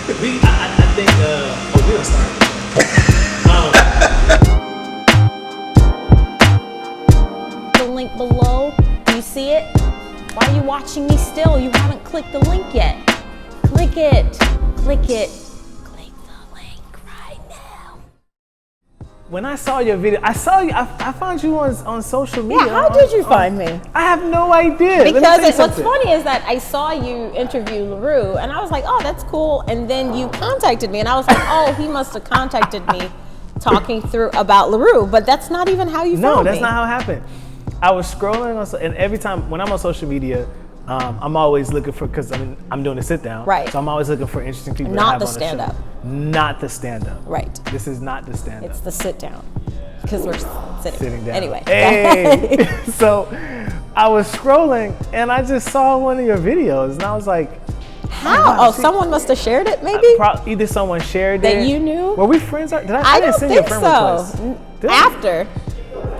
I think, we don't start. The link below, do you see it? Why are you watching me still? You haven't clicked the link yet. Click it, click it. Click the link right now. When I saw your video, I found you on social media. Yeah, how did you find me? I have no idea. Because what's funny is that I saw you interview LaRue, and I was like, oh, that's cool. And then you contacted me, and I was like, oh, he must have contacted me talking through about LaRue, but that's not even how you found me. No, that's not how it happened. I was scrolling and every time when I'm on social media, I'm always looking for, because I'm doing a sit down. Right. So I'm always looking for interesting people Not to the have stand on the up. show. Not the stand up. Right. This is not the stand up. It's the sit down. Because we're sitting down. Anyway. Hey. So I was scrolling and I just saw one of your videos and I was like, how? Someone must have shared it, maybe? Either someone shared that it. You knew? Were we friends? I don't didn't send think you a friend so. request. After.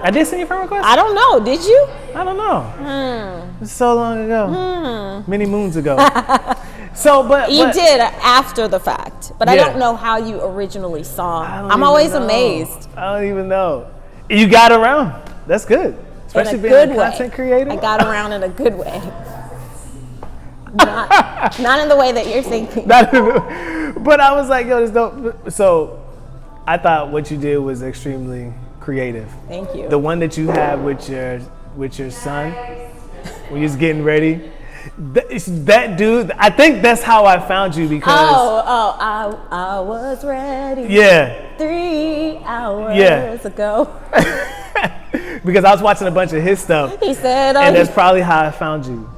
I did send you a friend request? I don't know. Did you? I don't know. It's so long ago. Many moons ago. But you did after the fact, but I don't know how you originally saw. I'm always amazed. I don't even know. You got around. That's good. Especially being a content creator. I got around in a good way. Not in the way that you're thinking. But I was like, yo, this dope. So I thought what you did was extremely creative. Thank you. The one that you have with your son when you're getting ready. That dude, I think that's how I found you because I was ready. Yeah. 3 hours ago. Because I was watching a bunch of his stuff. He said, and that's probably how I found you.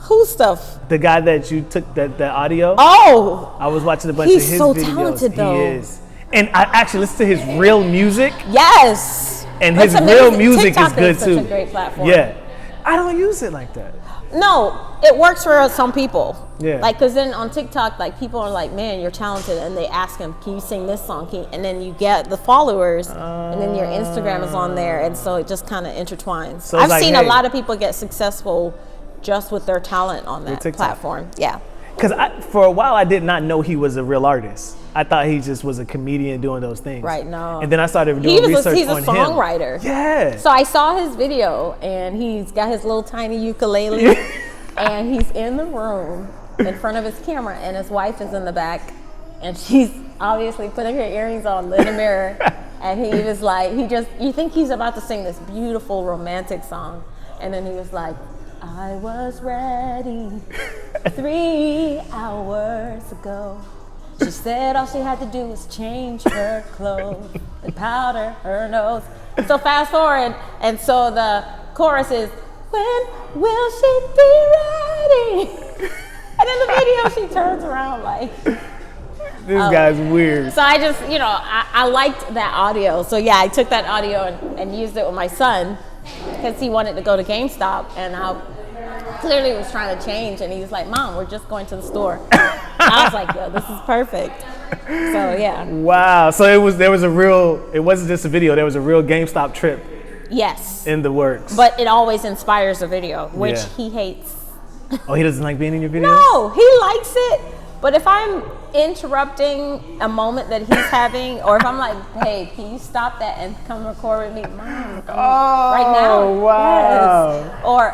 Whose stuff? The guy that you took the audio. Oh, I was watching a bunch of his videos. He's so talented, though. He is. And I actually listened to his real music. Yes. And his real music TikTok is good is too. Such a great platform. Yeah. I don't use it like that. No, it works for some people. Yeah. Like, cause then on TikTok, like people are like, "Man, you're talented," and they ask him, "Can you sing this song?" And then you get the followers, and then your Instagram is on there, and so it just kind of intertwines. So I've seen a lot of people get successful just with their talent on that platform. Yeah. Because for a while I did not know he was a real artist. I thought he just was a comedian doing those things. Right, no. And then I started doing research on him. He's a songwriter. Yeah. So I saw his video, and he's got his little tiny ukulele, and he's in the room in front of his camera, and his wife is in the back, and she's obviously putting her earrings on in the mirror, and he was like, you think he's about to sing this beautiful romantic song, and then he was like, I was ready 3 hours ago. She said all she had to do was change her clothes and powder her nose. So fast forward, and so the chorus is, when will she be ready? And in the video, she turns around like, this guy's weird. So I just, I liked that audio. So yeah, I took that audio and used it with my son because he wanted to go to GameStop, and I clearly was trying to change, and he was like, Mom, we're just going to the store. I was like, yo, this is perfect. So yeah. Wow. So it wasn't just a video, there was a real GameStop trip. Yes. In the works. But it always inspires a video, which he hates. Oh, he doesn't like being in your videos? No, he likes it. But if I'm interrupting a moment that he's having, or if I'm like, hey, can you stop that and come record with me? Mom, right now. Oh, wow. Yes. Or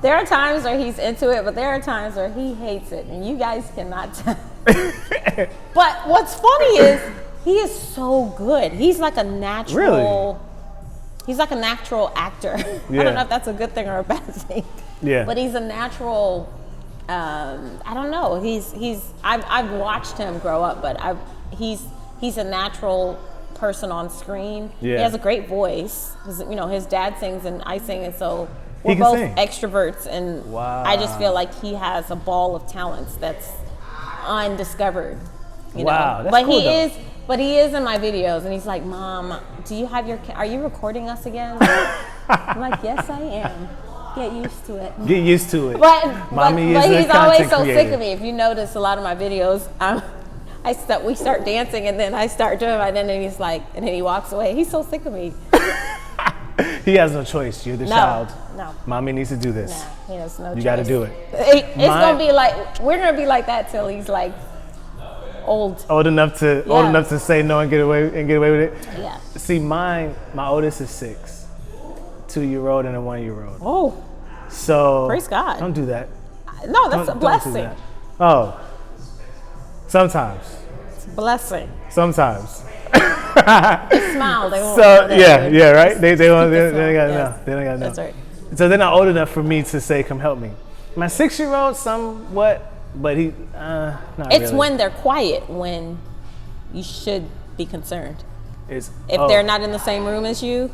there are times where he's into it, but there are times where he hates it, and you guys cannot tell. But what's funny is he is so good. He's like a natural. Really? He's like a natural actor. Yeah. I don't know if that's a good thing or a bad thing. Yeah. But he's a natural. I don't know. I've watched him grow up, but he's a natural person on screen. Yeah. He has a great voice. His dad sings and I sing, and so we're both extroverts. And wow. I just feel like he has a ball of talents that's undiscovered. Wow, that's but cool, But he is in my videos, and he's like, Mom, are you recording us again? I'm like, yes, I am. Get used to it. Get used to it. But he's always so creator. sick of me. If you notice a lot of my videos, we start dancing, and then I start doing it, and then he's like, and then he walks away. He's so sick of me. He has no choice. You're the child. No. Mommy needs to do this. He has no choice. You got to do it. It's gonna be like we're gonna be like that till he's like old enough to say no and get away with it. Yeah. See, my oldest is 6, 2-year-old and a 1-year-old. Oh, So praise God. Don't do that. No, that's a Don't do blessing. that. Oh, sometimes. It's a blessing. Sometimes. They smile. They won't. So yeah, right. They don't got Yes. no. They don't got no. That's right. So they're not old enough for me to say, "Come help me." My 6-year-old, somewhat, but he not It's really. when they're quiet when you should be concerned. If They're not in the same room as you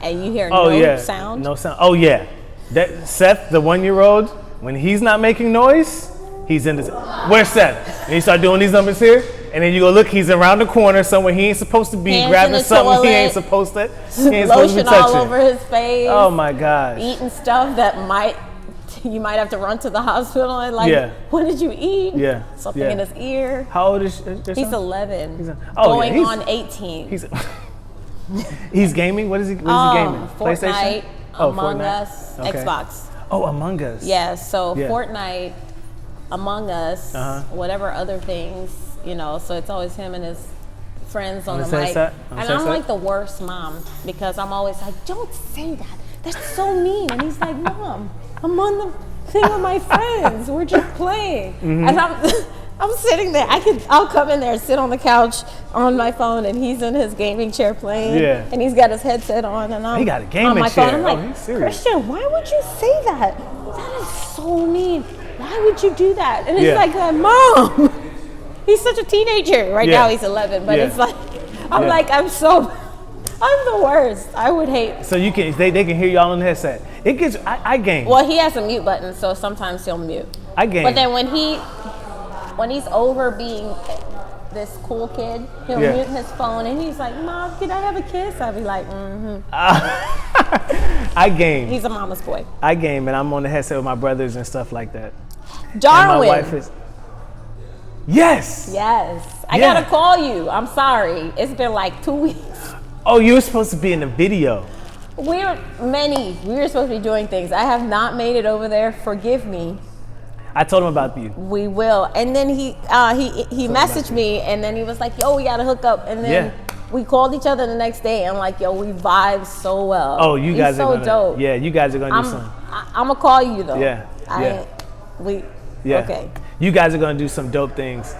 and you hear sound. No sound. Oh yeah, that Seth, the 1-year-old, when he's not making noise, he's in the. Where's Seth? And you start doing these numbers here, and then you go look. He's around the corner somewhere. He ain't supposed to be Hands in grabbing the something. toilet, He ain't supposed to. He ain't supposed to be Lotion all touching. over his face. Oh my gosh. Eating stuff that you might have to run to the hospital and what did you eat? Yeah. Something in his ear. How old is your son? He's 11. Going on 18. He's gaming. What is he gaming? Fortnite, PlayStation? Among Fortnite. Us, Okay. Xbox. Oh, Among Us. Yeah, so Yeah. Fortnite, Among Us, whatever other things, so it's always him and his friends on the mic. And I'm like the worst mom because I'm always like, don't say that. That's so mean. And he's like, Mom, I'm on the thing with my friends. We're just playing. And I'm sitting there. I'll come in there and sit on the couch on my phone, and he's in his gaming chair playing. Yeah. And he's got his headset on, and I'm He got a gaming on my chair. phone. I'm like, He's serious. Christian, why would you say that? That is so mean. Why would you do that? And it's like, Mom. He's such a teenager. Right now he's 11, but it's like, I'm like, I'm the worst. I would hate. So they can hear y'all on the headset. It gets I game. Well, he has a mute button, so sometimes he'll mute. I game. But then when he's over being this cool kid, he'll mute his phone and he's like, Mom, can I have a kiss? I'll be like, I game. He's a mama's boy. I game, and I'm on the headset with my brothers and stuff like that. Darwin. And my wife is. Yes. Yes. I gotta call you. I'm sorry. It's been like 2 weeks. Oh, you were supposed to be in the video. We were supposed to be doing things. I have not made it over there. Forgive me. I told him about you. We will. And then he messaged me, and then he was like, yo, we gotta hook up. And then we called each other the next day, and like, yo, we vibe so well. Oh, you guys are so dope. Yeah, you guys are gonna do something. I'm gonna call you though. Yeah. Okay. You guys are gonna do some dope things.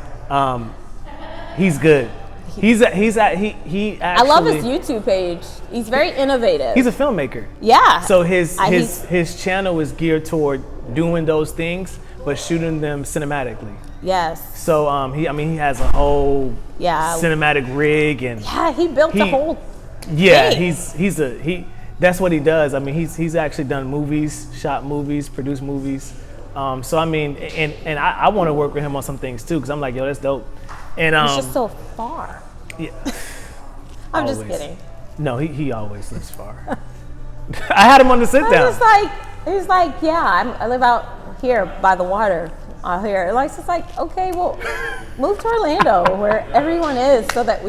He's good. He actually. I love his YouTube page. He's very innovative. He's a filmmaker. Yeah. So his channel is geared toward doing those things, but shooting them cinematically. Yes. So he has a whole cinematic rig and he built the whole thing. That's what he does. I mean, he's actually done movies, shot movies, produced movies. So I mean, and I want to work with him on some things too, because I'm like, yo, that's dope. And he's just so far. Yeah. I'm just kidding. No, he always lives far. I had him on the sit down. He's like, yeah, I live out here by the water. Out here, it's like, okay, well, move to Orlando where everyone is, so that I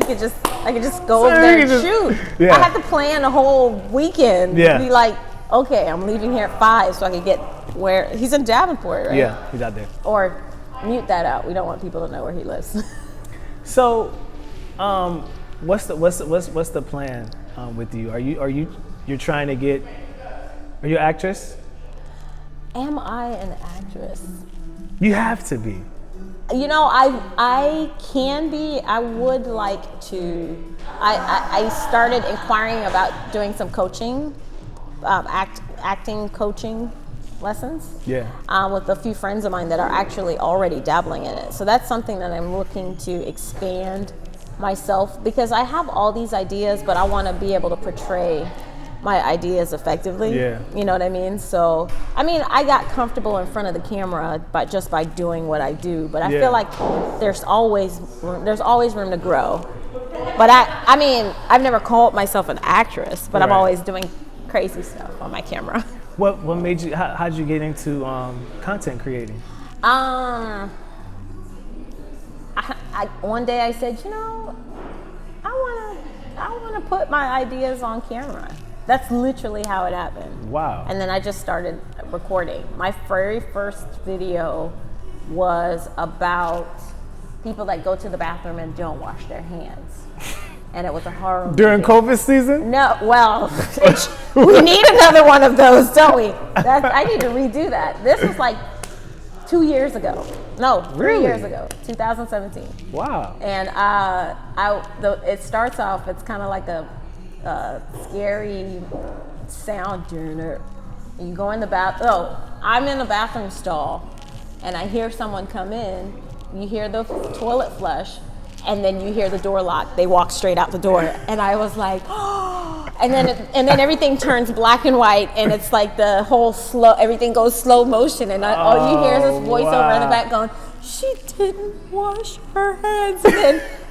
could just go over there and shoot. Yeah. I had to plan a whole weekend. Yeah. Be like, okay, I'm leaving here at 5 so I could get where he's in Davenport, right? Yeah, he's out there. Or mute that out. We don't want people to know where he lives. So, what's the plan with you? You're trying to get? Are you an actress? Am I an actress? You have to be. I can be. I would like to. I started inquiring about doing some coaching, acting coaching lessons. Yeah. With a few friends of mine that are actually already dabbling in it. So that's something that I'm looking to expand myself, because I have all these ideas, but I want to be able to portray my ideas effectively. Yeah. You know what I mean? So, I mean, I got comfortable in front of the camera by doing what I do, but I feel like there's always room to grow. But I mean, I've never called myself an actress, but I'm always doing crazy stuff on my camera. What made you? How'd you get into content creating? One day I said, I want to put my ideas on camera. That's literally how it happened. Wow. And then I just started recording. My very first video was about people that go to the bathroom and don't wash their hands. And it was a horror During movie. COVID season? No, well, we need another one of those, don't we? I need to redo that. This was like 2 years ago. No, 3 years ago, 2017. Wow. And it starts off, it's kind of like a scary sound. You go in the I'm in a bathroom stall, and I hear someone come in. You hear the toilet flush, and then you hear the door lock. They walk straight out the door, and I was like, oh. And then everything turns black and white, and it's like the whole everything goes slow motion, and all you hear is this voiceover in the back going, "She didn't wash her hands,"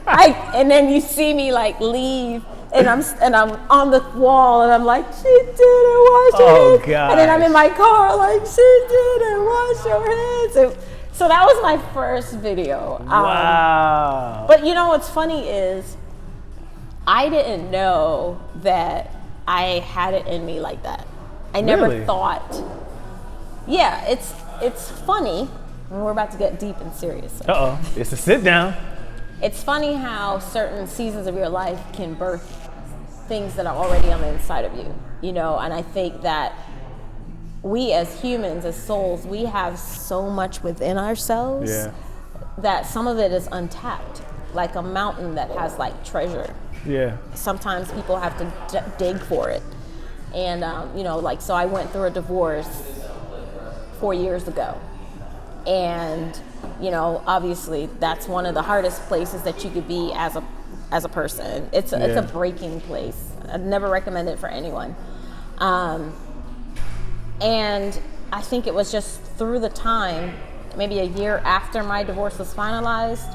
and then you see me like leave. And I'm on the wall, and I'm like, she didn't wash her hands. God. And then I'm in my car, like, she didn't wash her hands. So that was my first video. Wow. But you know what's funny is, I didn't know that I had it in me like that. I never Really? thought. Yeah, it's funny. We're about to get deep and serious. Uh-oh. It's a sit down. It's funny how certain seasons of your life can birth things that are already on the inside of you, you know, and I think that we as humans, as souls, we have so much within ourselves that some of it is untapped, like a mountain that has like treasure. Yeah. Sometimes people have to dig for it. And, you know, like, so I went through a divorce 4 years ago. And, you know, obviously that's one of the hardest places that you could be as a person. It's a breaking place. I'd never recommend it for anyone. And I think it was just through the time, maybe a year after my divorce was finalized,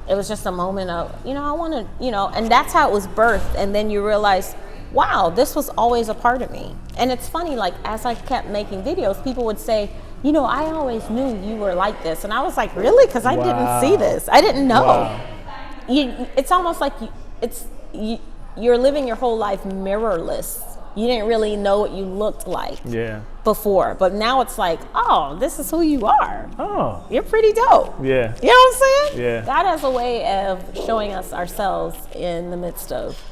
it was just a moment of, you know, I want to, you know, and that's how it was birthed. And then you realize, wow, this was always a part of me. And it's funny, like, as I kept making videos, people would say, you know, I always knew you were like this. And I was like, really? Because I didn't see this. I didn't know. Wow. It's almost like you're living your whole life mirrorless. You didn't really know what you looked like before. But now it's like, oh, this is who you are. Oh. You're pretty dope. Yeah. You know what I'm saying? Yeah. God has a way of showing us ourselves in the midst of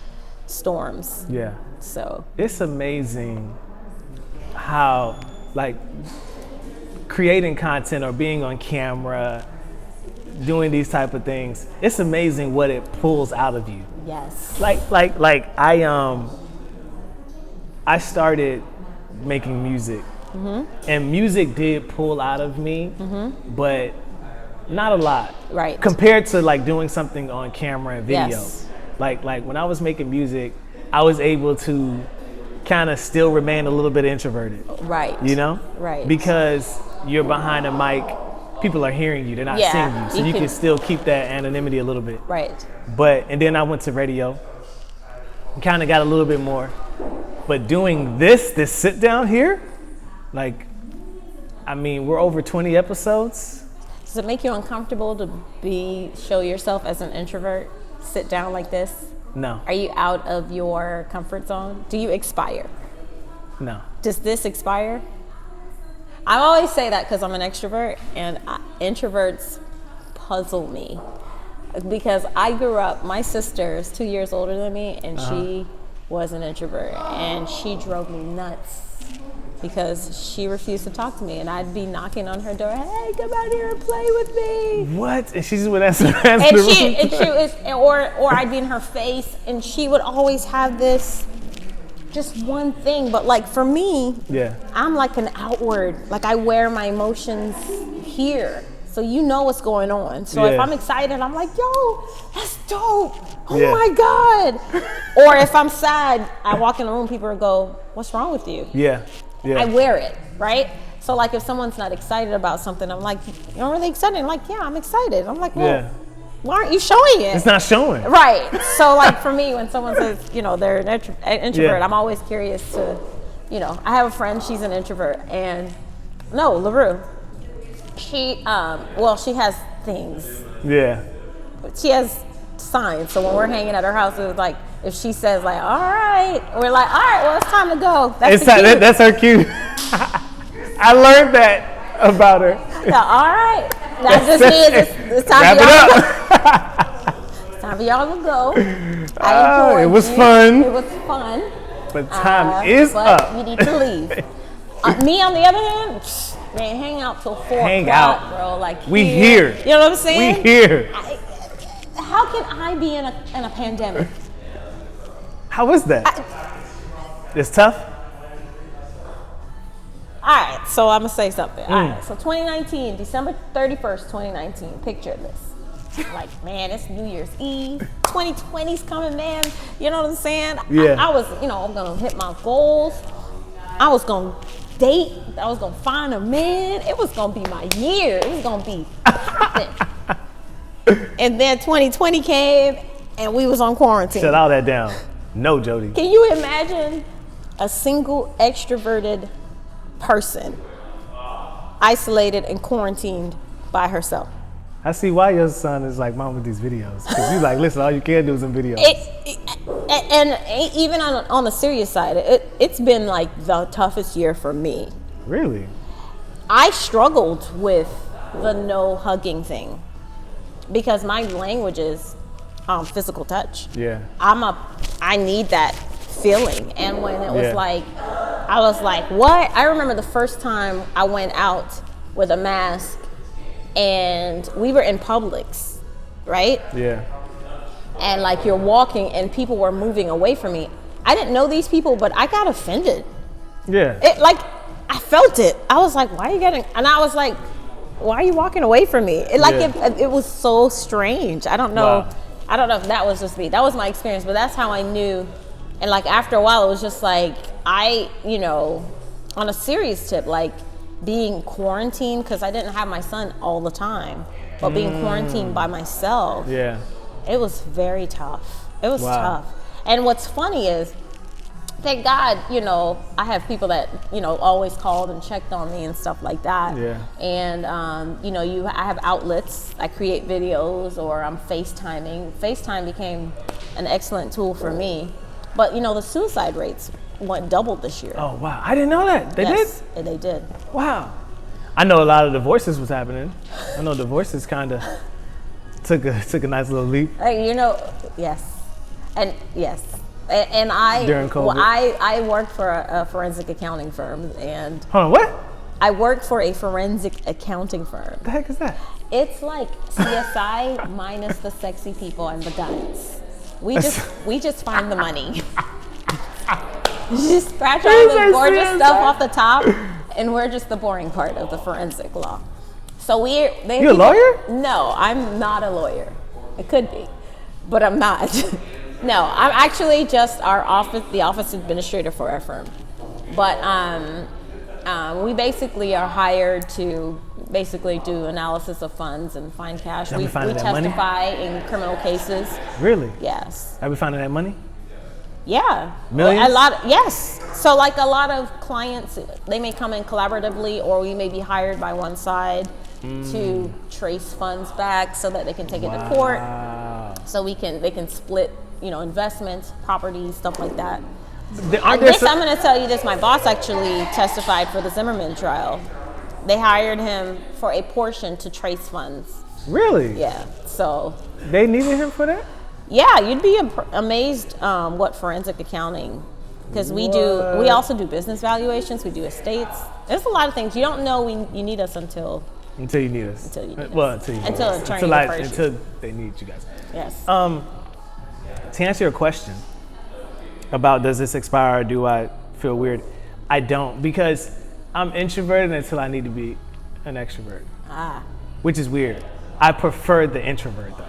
storms. Yeah. So it's amazing how, like, creating content or being on camera, doing these type of things, it's amazing what it pulls out of you. yes. Like I started making music, and music did pull out of me, but not a lot. Right. Compared to like doing something on camera and video. Yes. Like when I was making music, I was able to kind of still remain a little bit introverted. Right. You know? Right. Because you're behind a mic, people are hearing you, they're not seeing you. So you can still keep that anonymity a little bit. Right. And then I went to radio, kind of got a little bit more. But doing this sit down here, like, I mean, we're over 20 episodes. Does it make you uncomfortable to show yourself as an introvert, sit down like this? No. Are you out of your comfort zone? Do you expire? No. Does this expire? I always say that because I'm an extrovert, and introverts puzzle me. Because I grew up, my sister is 2 years older than me, and she was an introvert, and she drove me nuts because she refused to talk to me, and I'd be knocking on her door, hey, come out here and play with me. What? And she just would answer the room? Or I'd be in her face, and she would always have this, just one thing. But like for me, I'm like an outward, like I wear my emotions here. So you know what's going on. So if I'm excited, I'm like, yo, that's dope. Oh my God. Or if I'm sad, I walk in the room, people will go, what's wrong with you? Yeah. I wear it, right? So like if someone's not excited about something, I'm like, you're really excited? I'm like, yeah, I'm excited. I'm like, well, why aren't you showing it? It's not showing. Right. So like for me, when someone says, you know, they're an introvert, I'm always curious to, you know, I have a friend, she's an introvert, and LaRue. She has things. Yeah. She has signs. So when we're hanging at her house, it was like, if she says like, all right, we're like, all right, well, it's time to go. That's her cue. I learned that about her. Yeah, all right. That just means it's time for y'all to go. It's time for y'all to go. It was fun. It was fun. But time is up. You need to leave. Me, on the other hand, man, hang out till 4 o'clock, bro. Like we here. You know what I'm saying? We here. How can I be in a pandemic? How is that? It's tough. All right, so I'm gonna say something. All right, so 2019, December 31st, 2019. Picture this. Like, man, it's New Year's Eve. 2020's coming, man. You know what I'm saying? Yeah. I was, I'm gonna hit my goals. I was gonna date. I was gonna find a man. It was gonna be my year. It was gonna be popping. And then 2020 came, and we was on quarantine. Shut all that down. No, Jodee. Can you imagine a single extroverted person isolated and quarantined by herself? I see why your son is like, Mom, with these videos. Because he's like, listen, all you can do is in videos. And even on the serious side, it's been like the toughest year for me. Really? I struggled with the no hugging thing because my language is physical touch. Yeah. I need that feeling. And when it was I was like, what? I remember the first time I went out with a mask and we were in Publix, right? Yeah. And like you're walking and people were moving away from me. I didn't know these people, but I got offended. Yeah. I felt it. I was like, why are you getting, and I was like, why are you walking away from me? It was so strange. I don't know. Wow. I don't know if that was just me. That was my experience, but that's how I knew. And like after a while, it was just like, on a serious tip, like being quarantined, because I didn't have my son all the time, but being quarantined by myself. Yeah. It was very tough. It was tough. And what's funny is, thank God, I have people that, always called and checked on me and stuff like that. Yeah. And, I have outlets. I create videos or I'm FaceTiming. FaceTime became an excellent tool for me. But, the suicide rates doubled this year. Oh, wow. I didn't know that. They did? They did. Wow. I know a lot of divorces was happening. I know divorces kind of took a nice little leap. Yes. And yes. And during COVID. Well, I worked for a forensic accounting firm, and hold on, what? I worked for a forensic accounting firm. The heck is that? It's like CSI minus the sexy people and the guns. We just find the money. You just scratch all the gorgeous stuff off the top, and we're just the boring part of the forensic law. So you a lawyer? No, I'm not a lawyer. It could be, but I'm not. No, I'm actually just the office administrator for our firm. But we basically are hired to basically do analysis of funds and find cash. We testify in criminal cases. Really? Yes. Have we finding that money? Yeah. Millions? Yes. So like a lot of clients, they may come in collaboratively, or we may be hired by one side to trace funds back so that they can take it to court. So they can split, investments, properties, stuff like that. I'm going to tell you this. My boss actually testified for the Zimmerman trial. They hired him for a portion to trace funds. Really? Yeah. So they needed him for that? Yeah, you'd be amazed what forensic accounting, because we also do business valuations, we do estates. There's a lot of things. You don't know you need us until you need us. Until you need us. Until they need you guys. Yes. To answer your question about does this expire or do I feel weird, I don't, because I'm introverted until I need to be an extrovert. Which is weird. I prefer the introvert though.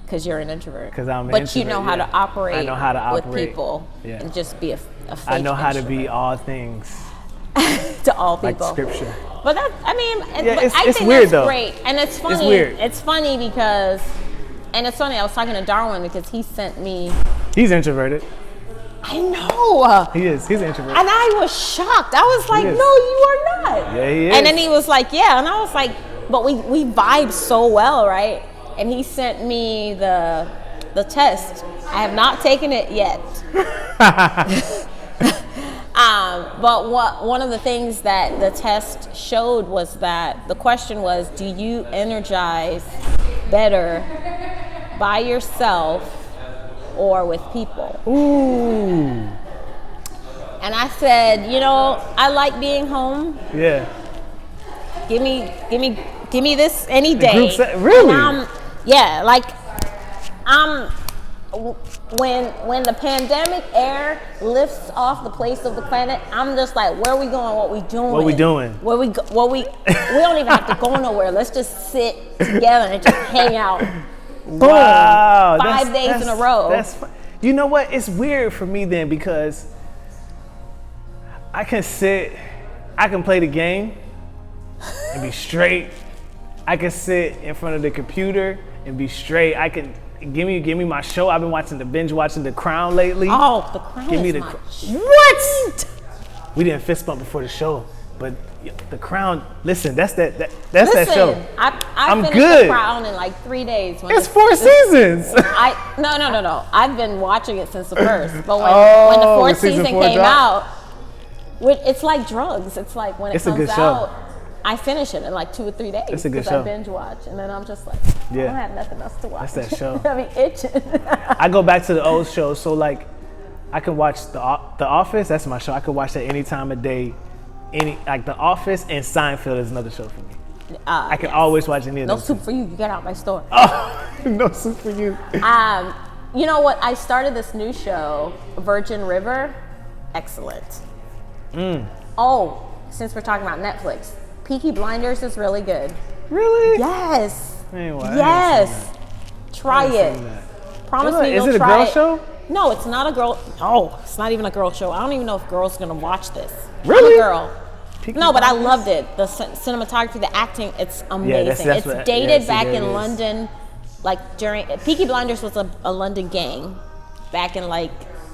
Because you're an introvert. Because I'm an But introvert, you know how to operate. I know how to operate with people and just be a fake I know how introvert. to be all things. To all people. Like scripture. But I think weird that's though. Great. And it's funny. It's weird. It's funny because, I was talking to Darwin because he sent me. He's introverted. I know. He is. He's an introvert. And I was shocked. I was like, no, you are not. Yeah, he is. And then he was like, yeah. And I was like, but we vibe so well, right? And he sent me the the test. I have not taken it yet. But one of the things that the test showed was that the question was, do you energize better by yourself or with people? Ooh. And I said, I like being home. Yeah. Give me this any day. Really? When the pandemic air lifts off the place of the planet, I'm just like, where are we going? What we doing? What we doing? We don't even have to go nowhere. Let's just sit together and just hang out. Boom. Wow. 5 days in a row. You know what? It's weird for me then because I can play the game and be straight. I can sit in front of the computer and be straight. I can give me my show. I've been binge watching The Crown lately. Oh, The Crown is What? We didn't fist bump before the show, but The Crown. Listen, that's that show. I finished The Crown in like 3 days. It's 4 seasons. No. I've been watching it since the first. But when the fourth season came out, it's like drugs. It's like when it comes out, I finish it in like 2 or 3 days. It's a good show. I binge watch, and then I'm just like, I don't have nothing else to watch. That's that show. I mean, itching. I go back to the old shows, so like, I can watch The Office. That's my show. I could watch that any time of day. The Office and Seinfeld is another show for me. I can always watch any of them. No soup for you. You get out my store. Oh, no soup for you. You know what? I started this new show, Virgin River. Excellent. Oh, since we're talking about Netflix, Peaky Blinders is really good. Really? Yes. Anyway, yes. Try it. Promise me you'll try it. Is it a girl show? No, it's not a girl. No, it's not even a girl show. I don't even know if girls are gonna watch this. Really? I'm a girl. Peaky No, but I Blinders? loved it. The cinematography, the acting, it's amazing. that's it's what- dated yeah, back there it in is. London, like during Peaky Blinders was a London gang back in like,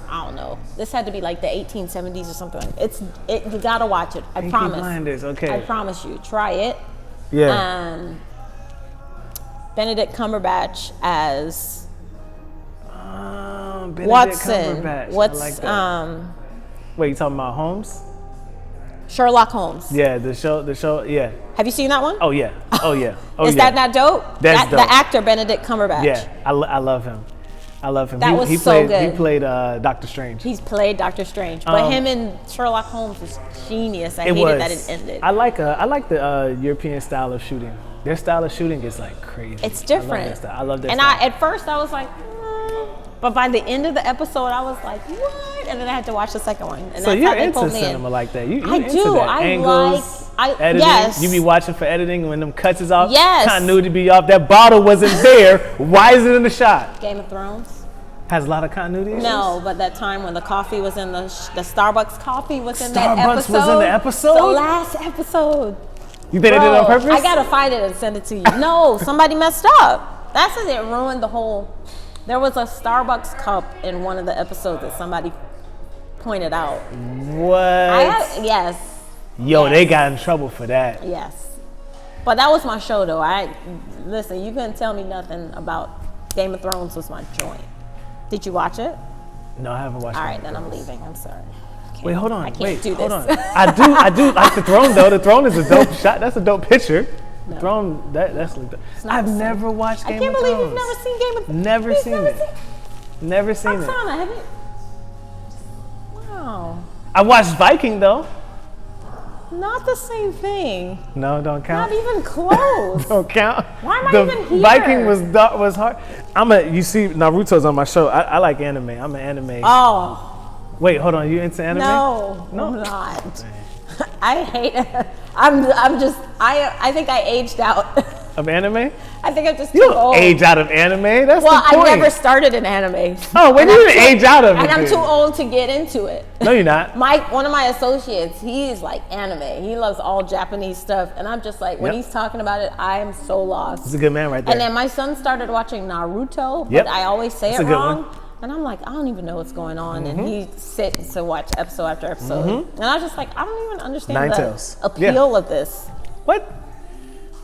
I don't know. This had to be like the 1870s or something. You gotta watch it. I Peaky promise. Blinders, okay. I promise you. Try it. Yeah. Benedict Cumberbatch as Benedict Watson. Cumberbatch. What's I like that. Wait, you talking about Holmes? Sherlock Holmes. Yeah, the show, yeah. Have you seen that one? Oh yeah. Is that not dope? That's dope. The actor Benedict Cumberbatch. Yeah, I love him. That was so good. He played Doctor Strange. He's played Doctor Strange, but him and Sherlock Holmes was genius. I hated that it ended. I like the European style of shooting. Their style of shooting is like crazy. It's different. I love that and style. at first I was like, but by the end of the episode I was like, what? And then I had to watch the second one. And So that's you're how they into pulled me cinema in. like that. You I into do. that. I Angles, like. editing. Yes. You be watching for editing when them cuts is off. Yes. Continuity be off. That bottle wasn't there. Why is it in the shot? Game of Thrones. Has a lot of continuity issues? No, but that time when the coffee was in the Starbucks coffee was in that Starbucks episode. was in the episode? The last episode. You think they did it on purpose? I gotta find it and send it to you. No, somebody messed up. That's what it ruined the whole. There was a Starbucks cup in one of the episodes that somebody pointed out. What? Yes. Yo, Yes. they got in trouble for that. Yes. But that was my show though. Listen, you couldn't tell me nothing about Game of Thrones was my joint. Did you watch it? No, I haven't watched it. All right, then I'm leaving. I'm sorry. Wait, hold on. I can't do hold this. on. I do like the throne though. The throne is a dope shot. That's a dope picture. The No. throne, that's like. not I've the same. never watched I Game can't of believe Thrones. you've never seen Game of Thrones. Never You've seen never it. Never seen it. Oksana, have you? Wow. I watched Viking though. Not the same thing. No, don't count. Not even close. Don't count. Why am I the even here? Viking was hard. You see, Naruto's on my show. I like anime. I'm an anime. Oh. Wait, hold on. You into anime? No, I'm not. I hate it. I think I aged out. Of anime? I think I'm just You too don't old. age out of anime. That's Well, the point. I never started in anime. Oh, when And did I'm you too- age out of it? And I'm then? too old to get into it. No, you're not. One of my associates, he's like anime. He loves all Japanese stuff. And I'm just like, when Yep. he's talking about it, I am so lost. He's a good man right there. And then my son started watching Naruto, but Yep. I always say That's it a good wrong. one. And I'm like, I don't even know what's going on. And he sits to watch episode after episode. And I was just like, I don't even understand the Ninetales. appeal of this. What?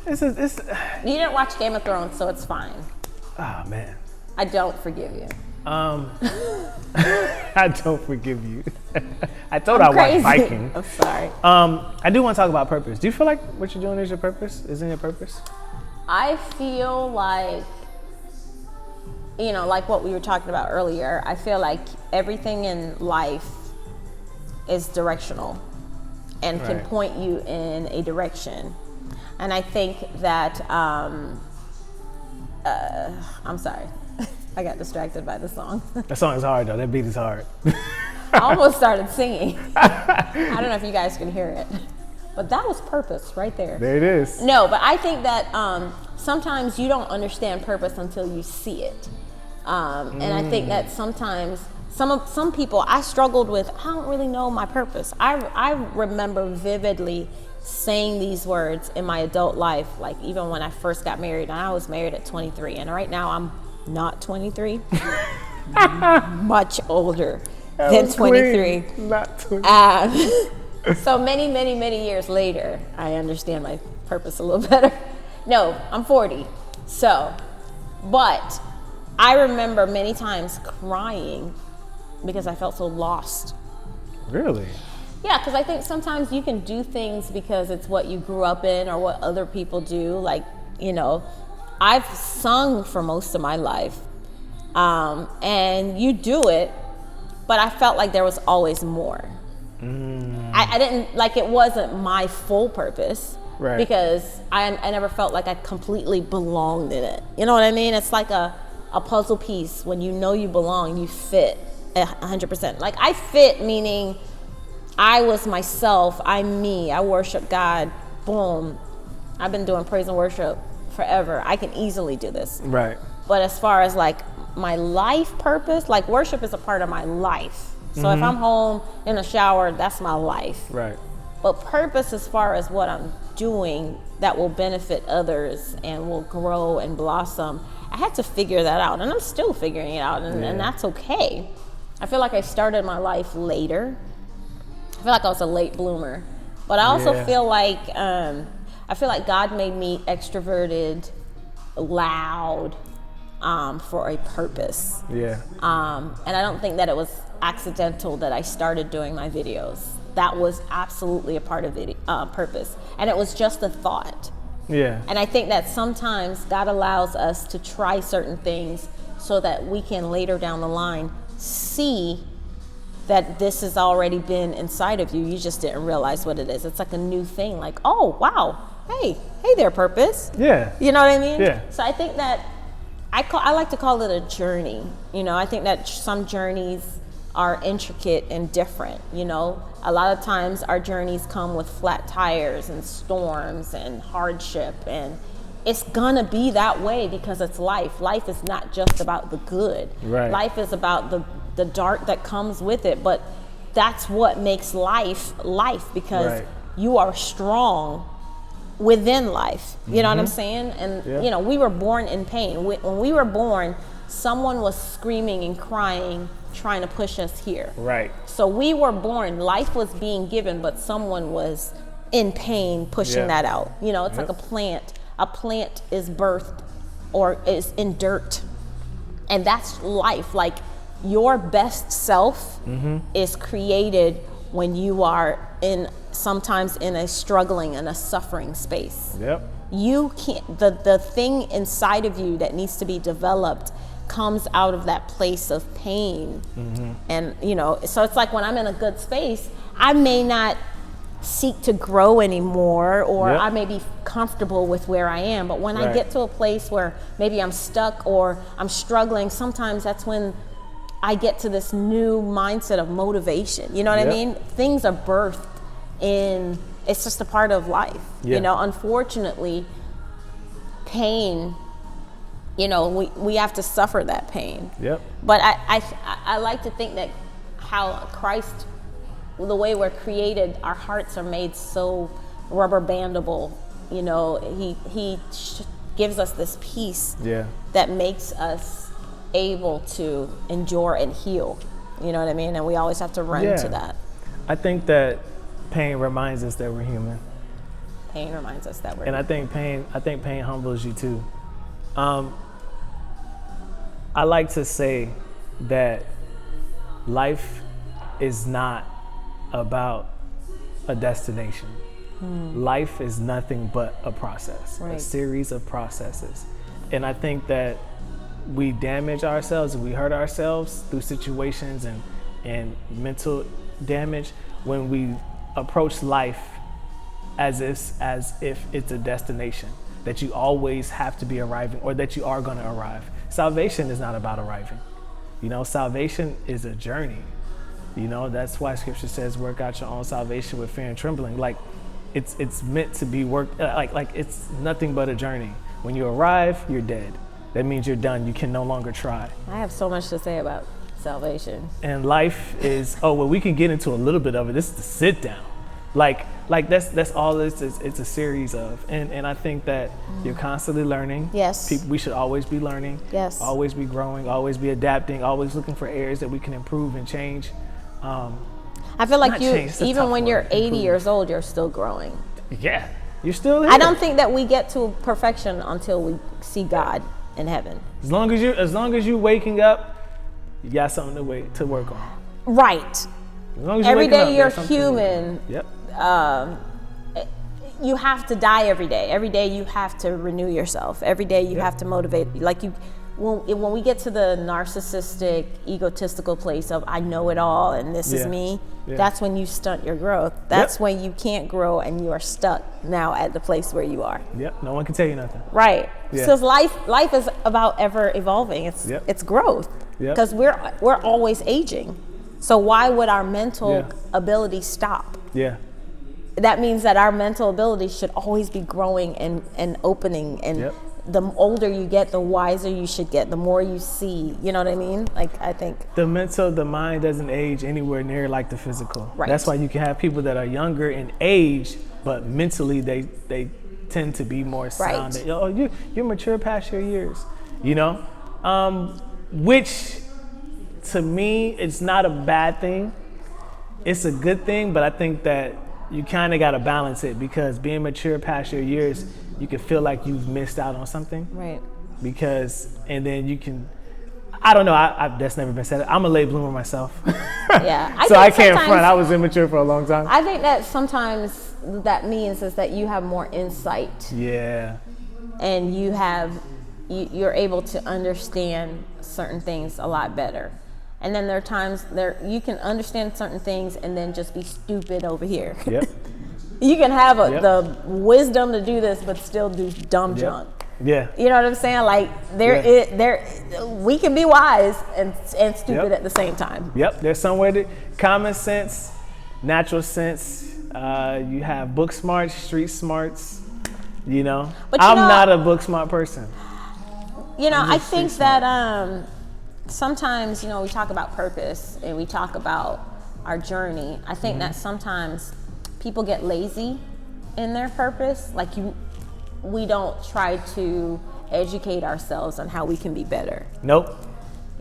It's You didn't watch Game of Thrones, so it's fine. oh man. I don't forgive you. I don't forgive you. I thought I'm I watched crazy. Viking. I'm sorry. I do want to talk about purpose. Do you feel like what you're doing is your purpose? Isn't your purpose? I feel like, like what we were talking about earlier, I feel like everything in life is directional and can Right. point you in a direction. And I think that, I'm sorry, I got distracted by the song. That song is hard though. That beat is hard. I almost started singing. I don't know if you guys can hear it, but that was purpose right there. There it is. No, but I think that sometimes you don't understand purpose until you see it. And I think that sometimes some people, I struggled with, I don't really know my purpose. I remember vividly saying these words in my adult life, like even when I first got married, and I was married at 23, and right now I'm not 23, much older than 23. Queen, not 23. So many years later, I understand my purpose a little better. No, I'm 40. So, but I remember many times crying because I felt so lost. Really? Yeah, because I think sometimes you can do things because it's what you grew up in or what other people do. Like, I've sung for most of my life, and you do it, but I felt like there was always more. I didn't, like, it wasn't my full purpose. Right. Because I never felt like I completely belonged in it. You know what I mean? It's like a puzzle piece. When you know you belong, you fit 100%. Like, I fit, meaning I was myself, I'm me, I worship God, boom. I've been doing praise and worship forever. I can easily do this. Right. But as far as like my life purpose, like worship is a part of my life. So if I'm home in a shower, that's my life. Right. But purpose as far as what I'm doing that will benefit others and will grow and blossom, I had to figure that out, and I'm still figuring it out, and that's okay. I feel like I started my life later. I feel like I was a late bloomer, but I also feel like God made me extroverted, loud, for a purpose. Yeah. And I don't think that it was accidental that I started doing my videos. That was absolutely a part of it, purpose, and it was just a thought. Yeah. And I think that sometimes God allows us to try certain things so that we can later down the line see that this has already been inside of you. You just didn't realize what it is. It's like a new thing, like, oh, wow, hey there, purpose. Yeah. You know what I mean? Yeah. So I think that I like to call it a journey. I think that some journeys are intricate and different. A lot of times our journeys come with flat tires and storms and hardship, and it's gonna be that way because it's life. Life is not just about the good. Right. Life is about the dark that comes with it, but that's what makes life because you are strong within life. You know what I'm saying? And we were born in pain. When we were born, someone was screaming and crying, trying to push us here. Right. So we were born, life was being given, but someone was in pain pushing that out. It's like a plant. A plant is birthed or is in dirt. And that's life. Like, your best self is created when you are sometimes in a struggling and a suffering space. Yep. You can't, the thing inside of you that needs to be developed comes out of that place of pain. And so it's like when I'm in a good space, I may not seek to grow anymore, or I may be comfortable with where I am, but when I get to a place where maybe I'm stuck or I'm struggling, sometimes that's when I get to this new mindset of motivation. You know what I mean? Things are birthed in, it's just a part of life. Unfortunately, pain, we have to suffer that pain. Yep. But I like to think that how Christ, the way we're created, our hearts are made so rubber bandable. He gives us this peace that makes us able to endure and heal. You know what I mean? And we always have to run to that. I think that pain reminds us that we're human. Pain reminds us that we're And I think pain humbles you too. I like to say that life is not about a destination. Life is nothing but a process, a series of processes. And I think that we damage ourselves and we hurt ourselves through situations and mental damage when we approach life as if it's a destination, that you always have to be arriving or that you are going to arrive. Salvation is not about arriving. You know, salvation is a journey. You know, that's why scripture says work out your own salvation with fear and trembling. Like it's meant to be worked, like it's nothing but a journey. When you arrive, you're dead. That means you're done. You can no longer try. I have so much to say about salvation. And life is, we can get into a little bit of it. This is the sit down. Like that's all this is. It's a series of, and I think that you're constantly learning. Yes. We should always be learning. Yes. Always be growing, always be adapting, always looking for areas that we can improve and change. I feel like even when you're 80 years old, you're still growing. Yeah, you're still there. I don't think that we get to perfection until we see God in heaven. As long as you waking up, you got something to work on. Right. As long as Every day you're there's human. Yep. You have to die every day. Every day you have to renew yourself. Every day you have to motivate. When we get to the narcissistic, egotistical place of I know it all and this is me, that's when you stunt your growth. That's when you can't grow and you are stuck now at the place where you are. Yep. No one can tell you nothing. Right. Because life is about ever evolving. It's growth. Because we're always aging. So why would our mental ability stop? Yeah. That means that our mental ability should always be growing and opening. And the older you get, the wiser you should get, the more you see. You know what I mean? Like, I think the mind doesn't age anywhere near like the physical. Right. That's why you can have people that are younger in age, but mentally they tend to be more sound. Right. You're mature past your years, you know? Which to me, it's not a bad thing. It's a good thing, but I think that you kind of got to balance it, because being mature past your years, you can feel like you've missed out on something. Right. And then you can, I don't know, that's never been said. I'm a late bloomer myself. Yeah. So I can't front. I was immature for a long time. I think that sometimes that means is that you have more insight. Yeah. And you're able to understand certain things a lot better. And then there are times you can understand certain things and then just be stupid over here. Yep. You can have the wisdom to do this, but still do dumb junk. Yeah. You know what I'm saying? Like we can be wise and stupid at the same time. Yep. There's somewhere common sense, natural sense. You have book smarts, street smarts. You know, but I'm not a book smart person. You know, I think that sometimes, you know, we talk about purpose and we talk about our journey. I think that sometimes people get lazy in their purpose. Like we don't try to educate ourselves on how we can be better. Nope.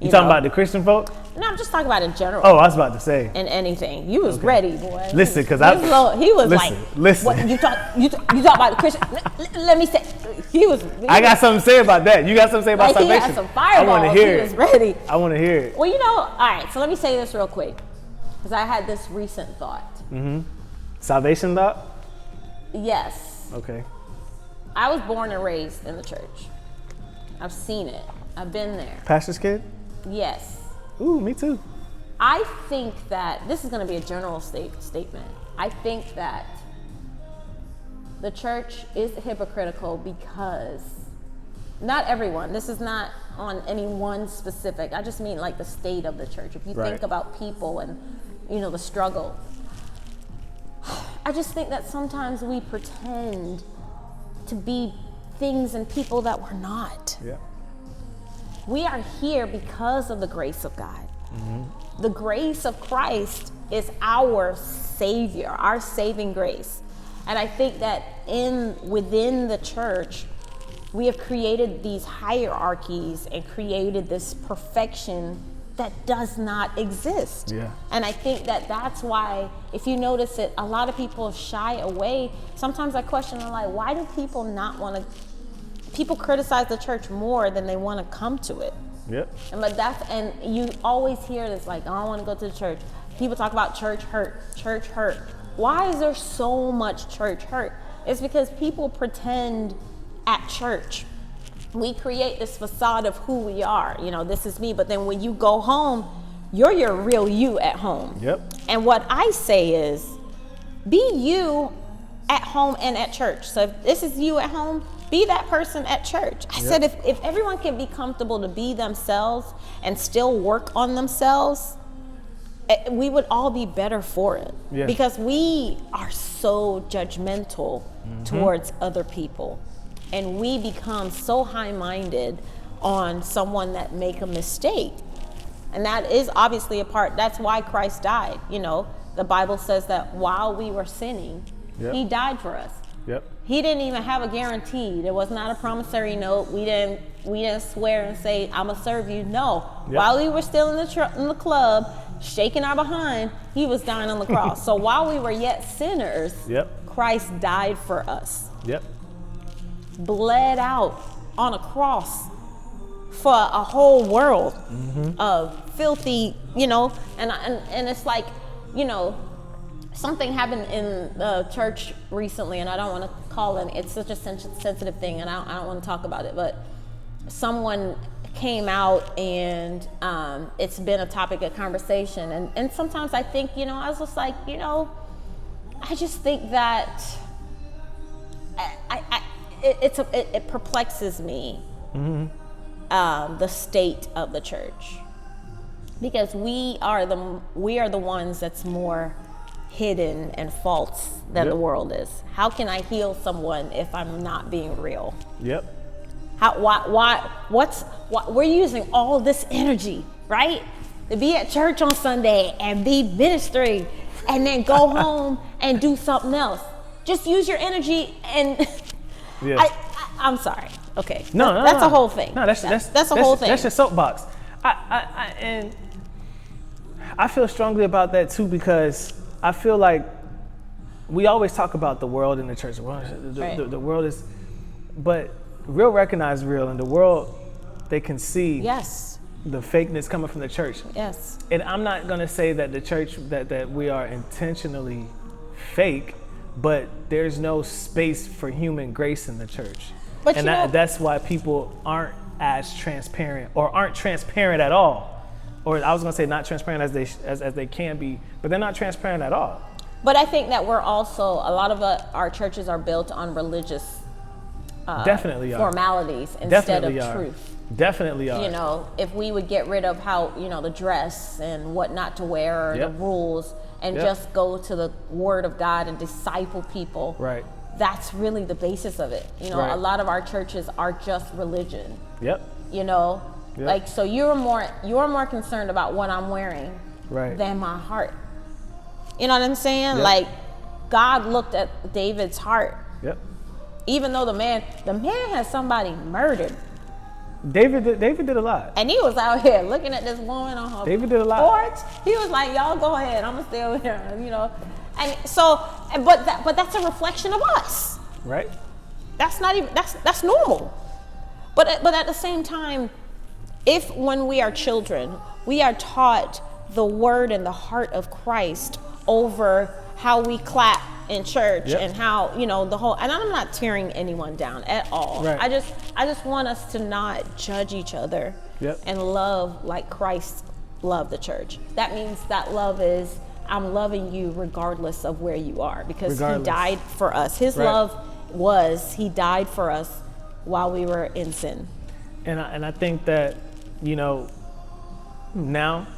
You talking about the Christian folk? No, I'm just talking about in general. Oh, I was about to say. In anything. You was ready, boy. Listen, because he was like, what, you talk about the Christian. Let me say, he was. I got something to say about that. You got something to say about salvation? He had some fireballs. I want to hear it. He was ready. I want to hear it. Well, you know, all right, so let me say this real quick, because I had this recent thought. Salvation thought? Yes. Okay. I was born and raised in the church. I've seen it. I've been there. Pastor's kid? Yes. Ooh, me too. I think that this is going to be a general statement. I think that the church is hypocritical because not everyone, this is not on any one specific, I just mean like the state of the church. If you think about people and, you know, the struggle, I just think that sometimes we pretend to be things and people that we're not. Yeah. We are here because of the grace of God. The grace of Christ is our Savior, our saving grace. And I think that within the church, we have created these hierarchies and created this perfection that does not exist. Yeah. And I think that that's why, if you notice it, a lot of people shy away. Sometimes I question, I'm like, why do people not want to, people criticize the church more than they want to come to it? Yep. And you always hear this, like, I don't want to go to the church. People talk about church hurt, church hurt. Why is there so much church hurt? It's because people pretend at church. We create this facade of who we are. You know, this is me. But then when you go home, you're your real you at home. Yep. And what I say is, be you at home and at church. So if this is you at home, be that person at church. I said, if everyone can be comfortable to be themselves and still work on themselves, we would all be better for it. Yeah. Because we are so judgmental towards other people. And we become so high-minded on someone that make a mistake. And that is obviously a part, that's why Christ died. You know, the Bible says that while we were sinning, he died for us. Yep. He didn't even have a guarantee. There was not a promissory note. We didn't swear and say, I'm gonna serve you. No. Yep. While we were still in the club, shaking our behind, he was dying on the cross. So while we were yet sinners, Christ died for us. Yep. Bled out on a cross for a whole world of filthy, you know, and it's like, you know, something happened in the church recently, and I don't want to call it, it's such a sensitive thing, and I don't want to talk about it, but someone came out, and it's been a topic of conversation, and sometimes I think, you know, I was just like, you know, I just think that it perplexes me, the state of the church, because we are the ones that's more hidden and false than the world is. How can I heal someone if I'm not being real? Yep. We're using all this energy, right? To be at church on Sunday and be ministering and then go home and do something else. Just use your energy and I'm sorry. Okay. That's a whole thing. No, that's a whole thing. That's your soapbox. And I feel strongly about that too, because I feel like we always talk about the world and the church. The world is, but real recognize real, and the world, they can see the fakeness coming from the church. Yes. And I'm not gonna say that the church, that we are intentionally fake, but there's no space for human grace in the church. But and that's why people aren't as transparent, or aren't transparent at all. Or I was gonna say not transparent as they can be, but they're not transparent at all. But I think that we're also, a lot of our churches are built on religious formalities instead of truth. Definitely are. You know, if we would get rid of how, you know, the dress and what not to wear, or the rules, and just go to the Word of God and disciple people. Right. That's really the basis of it. You know, a lot of our churches are just religion. Yep. You know, like, so you're more concerned about what I'm wearing than my heart. You know what I'm saying? Yep. Like, God looked at David's heart. Yep. Even though the man had somebody murdered. David did a lot. And he was out here looking at this woman on her David did a lot. porch. He was like, y'all go ahead, I'm gonna stay over here, you know. And so, but that's a reflection of us. Right. That's not even, that's normal. But at the same time, if when we are children, we are taught the word and the heart of Christ over how we clap in church and how, you know, the whole, and I'm not tearing anyone down at all. Right. I just want us to not judge each other and love like Christ loved the church. That means that love is, I'm loving you regardless of where you are, because he died for us. His love was, he died for us while we were in sin. And I think that, you know, now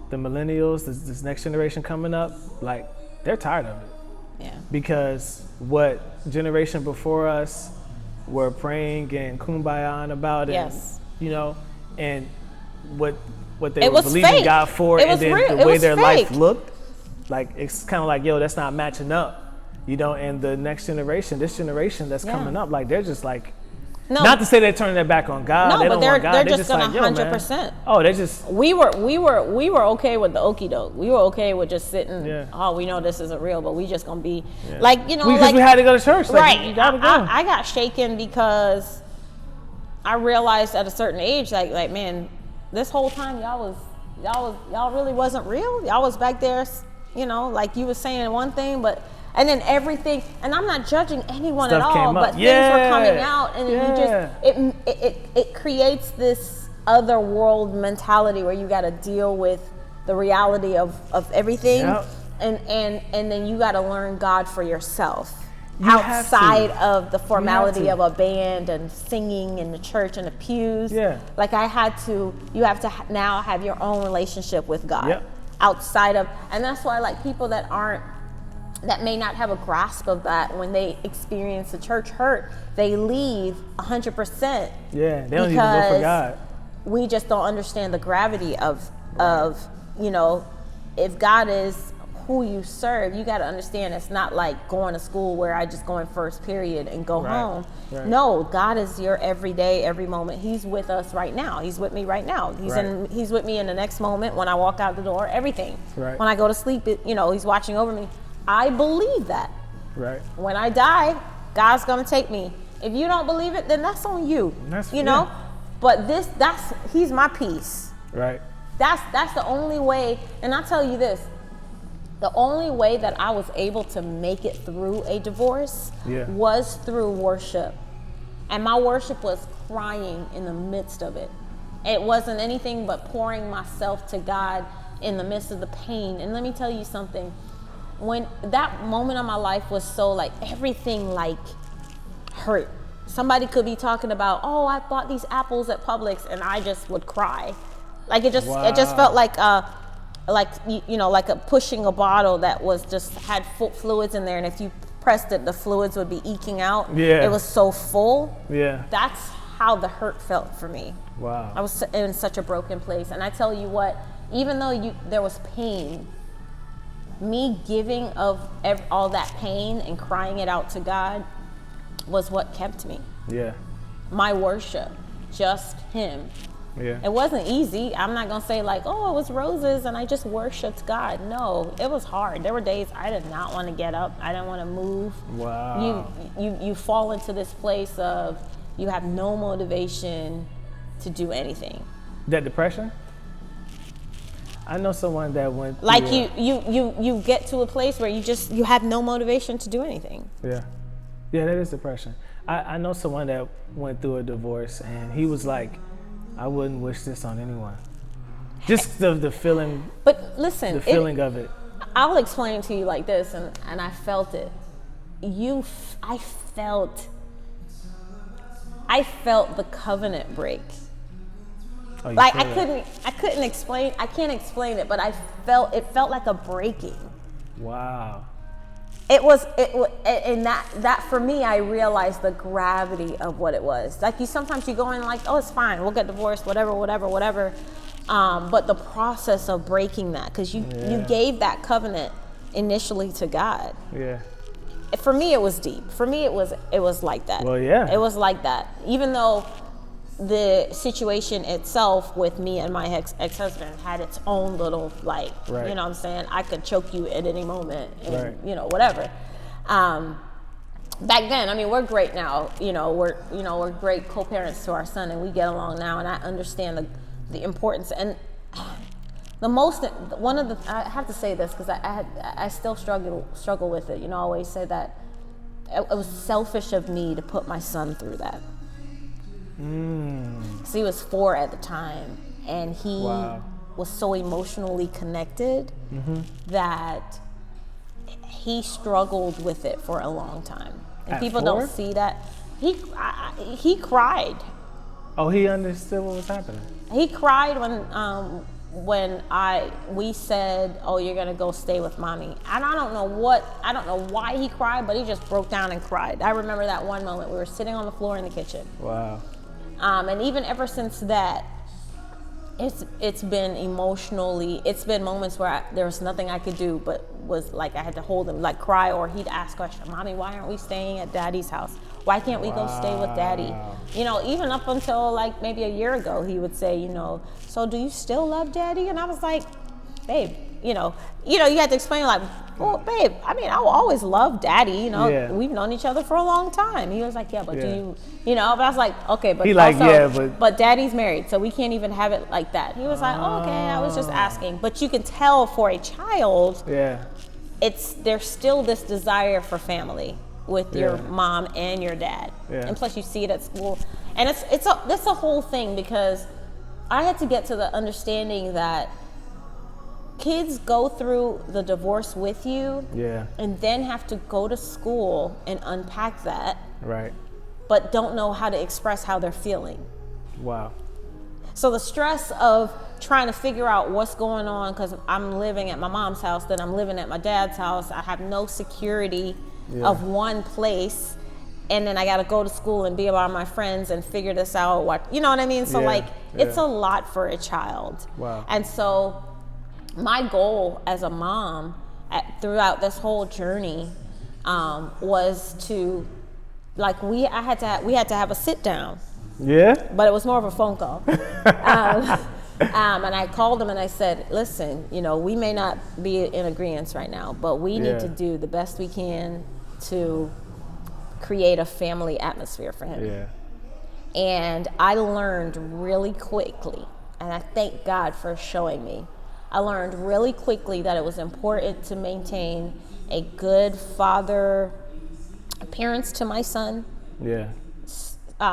the millennials, this next generation coming up, like, they're tired of it. Yeah. Because what generation before us were praying and kumbayaing about it, you know, and what they were believing God for, and then the way their life looked, like, it's kind of like, yo, that's not matching up, you know. And the next generation, this generation that's coming up, like, they're just like, not to say they're turning their back on God. No, they but don't want God. They're just gonna 100%. Oh, they just. We were okay with the okie doke. We were okay with just sitting. Yeah. Oh, we know this isn't real, but we just gonna be like, you know, because we had to go to church. Like, you gotta go. I got shaken because I realized at a certain age, like man, this whole time y'all really wasn't real. Y'all was back there, you know, like you was saying one thing, but and then everything. And I'm not judging anyone Stuff at all, came up. but things were coming out, and you just it creates this other world mentality where you got to deal with the reality of everything, and then you got to learn God for yourself. Outside of the formality of a band and singing in the church and the pews. Like you have to now have your own relationship with God outside of, and that's why like people that may not have a grasp of that, when they experience the church hurt, they leave 100%. Yeah, they don't even go for God. We just don't understand the gravity of, you know, if God is who you serve, you got to understand it's not like going to school where I just go in first period and go home. No, God is your every day, every moment. He's with us right now. He's with me right now. He's with me in the next moment when I walk out the door, everything. When I go to sleep, you know, he's watching over me. I believe that. When I die, God's going to take me. If you don't believe it, then that's on you. You know? But he's my peace. That's the only way. And I tell you this, the only way that I was able to make it through a divorce was through worship. And my worship was crying in the midst of it. It wasn't anything but pouring myself to God in the midst of the pain. And let me tell you something. When that moment of my life was so like everything like hurt. Somebody could be talking about, oh, I bought these apples at Publix, and I just would cry. Like it just felt like you know, like pushing a bottle that was just had fluids in there, and if you pressed it, the fluids would be eking out. It was so full. That's how the hurt felt for me. I was in such a broken place, and I tell you what, even though there was pain, me giving of all that pain and crying it out to God was what kept me. My worship, just Him. It wasn't easy. I'm not gonna say like, oh, it was roses and I just worshiped God. No, it was hard. There were days I did not want to get up. I didn't want to move. You fall into this place of you have no motivation to do anything. That depression? I know someone that went like you get to a place where you have no motivation to do anything. Yeah, that is depression. I know someone that went through a divorce, and he was like, I wouldn't wish this on anyone. Just the feeling. But listen, the feeling of it. I'll explain to you like this, and I felt it. I felt the covenant break. Oh, like I can't explain it, but it felt like a breaking. Wow. And that for me, I realized the gravity of what it was. Like sometimes you go in like, oh, it's fine, we'll get divorced, whatever. But the process of breaking that, because you gave that covenant initially to God. For me, it was deep. For me, it was like that. Well, yeah. It was like that. Even though the situation itself with me and my ex-husband had its own little like, you know what I'm saying? I could choke you at any moment and, you know, whatever. Back then, I mean, we're great now. We're great co-parents to our son, and we get along now, and I understand the importance. And I have to say this because I still struggle with it. You know, I always say that it was selfish of me to put my son through that. So he was 4 at the time, and he was so emotionally connected that he struggled with it for a long time. And people don't see that. He cried. Oh, he understood what was happening. He cried when we said, oh, you're gonna go stay with mommy. And I don't know why he cried, but he just broke down and cried. I remember that one moment. We were sitting on the floor in the kitchen. Wow. And even ever since that, it's been moments where there was nothing I could do, but was like I had to hold him, like cry, or he'd ask questions. Mommy, why aren't we staying at Daddy's house? Why can't we go stay with Daddy? You know, even up until like maybe a year ago, he would say, you know, so do you still love Daddy? And I was like, babe, you had to explain like, well, babe, I mean, I will always love daddy, Yeah. we've known each other for a long time. He was like, yeah, but do you, but I was like, okay, but He like, also, yeah, but daddy's married, so we can't even have it like that. He was like, oh, okay, I was just asking. But you can tell for a child, yeah, there's still this desire for family with your mom and your dad. Yeah. And plus you see it at school. And that's a whole thing, because I had to get to the understanding that kids go through the divorce with you, and then have to go to school and unpack that, right, but don't know how to express how they're feeling. Wow. So the stress of trying to figure out what's going on, because I'm living at my mom's house, then I'm living at my dad's house, I have no security of one place, and then I got to go to school and be around my friends and figure this out, you know what I mean? So it's a lot for a child. Wow. And so my goal as a mom throughout this whole journey was to, like, we had to have a sit down. Yeah. But it was more of a phone call. And I called him and I said, listen, we may not be in agreement right now, but we need to do the best we can to create a family atmosphere for him. Yeah. And I learned really quickly, and I thank God for showing me, I learned really quickly that it was important to maintain a good father appearance to my son. Yeah.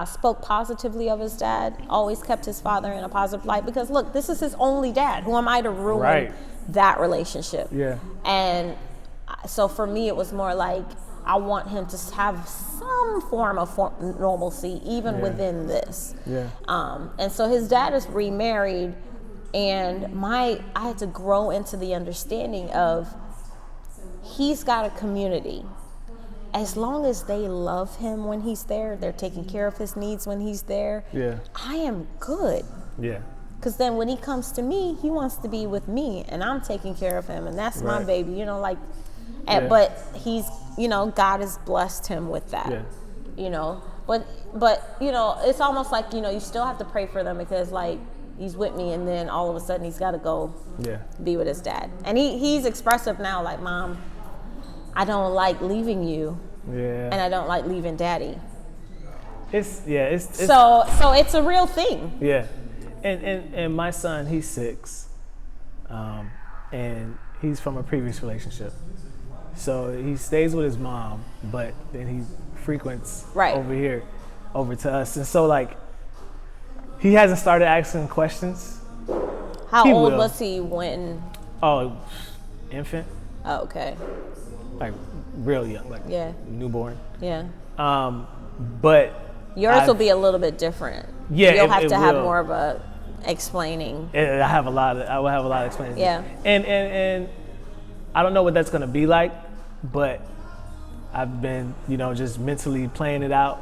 Spoke positively of his dad, always kept his father in a positive light, because look, this is his only dad. Who am I to ruin that relationship? Yeah. And so for me, it was more like, I want him to have some form of normalcy, even within this. Yeah. And so his dad is remarried, and I had to grow into the understanding of, he's got a community. As long as they love him when he's there, they're taking care of his needs when he's there, I am good. Yeah. Because then when he comes to me, he wants to be with me, and I'm taking care of him, and that's my baby, but he's, God has blessed him with that, but it's almost like, you still have to pray for them, because like, he's with me, and then all of a sudden he's got to go be with his dad. And he's expressive now, like, Mom, I don't like leaving you, and I don't like leaving daddy. It's so it's a real thing. Yeah. And my son, he's 6, and he's from a previous relationship. So he stays with his mom, but then he frequents over to us. And so, like, he hasn't started asking questions. How old was he when? Oh, infant. Oh, okay. Like real young, like newborn. Yeah. But yours will be a little bit different. Yeah, you'll have to have more of a explaining. I will have a lot of explaining. Yeah. And I don't know what that's gonna be like, but I've been, just mentally playing it out.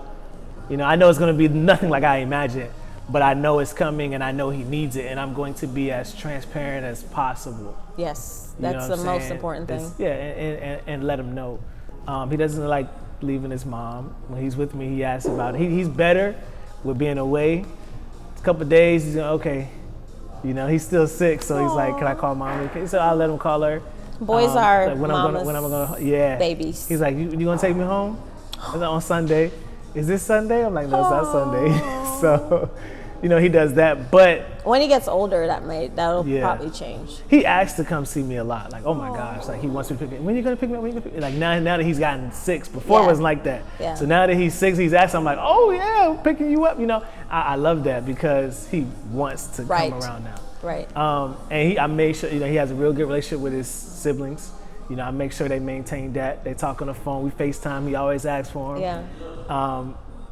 I know it's gonna be nothing like I imagined, but I know it's coming, and I know he needs it, and I'm going to be as transparent as possible. Yes, that's the most important thing. And let him know. He doesn't like leaving his mom. When he's with me, he asks about it. He's better with being away. A couple of days, he's going, okay. He's still sick, so he's like, can I call mommy? So I'll let him call her. Boys are like when mama's I'm gonna babies. He's like, you gonna take me home? On Sunday. Is this Sunday? I'm like, no, it's not Sunday. So, he does that. But when he gets older, that'll probably change. He asks to come see me a lot. Like, oh my gosh, like he wants me to pick me. When are you gonna pick me up? When you gonna pick me? Like now that he's gotten 6. Before it wasn't like that. Yeah. So now that he's 6, he's asking. I'm like, oh yeah, I'm picking you up. I love that, because he wants to come around now. Right. And I made sure, he has a real good relationship with his siblings. I make sure they maintain that. They talk on the phone. We FaceTime. He always asks for him. Yeah.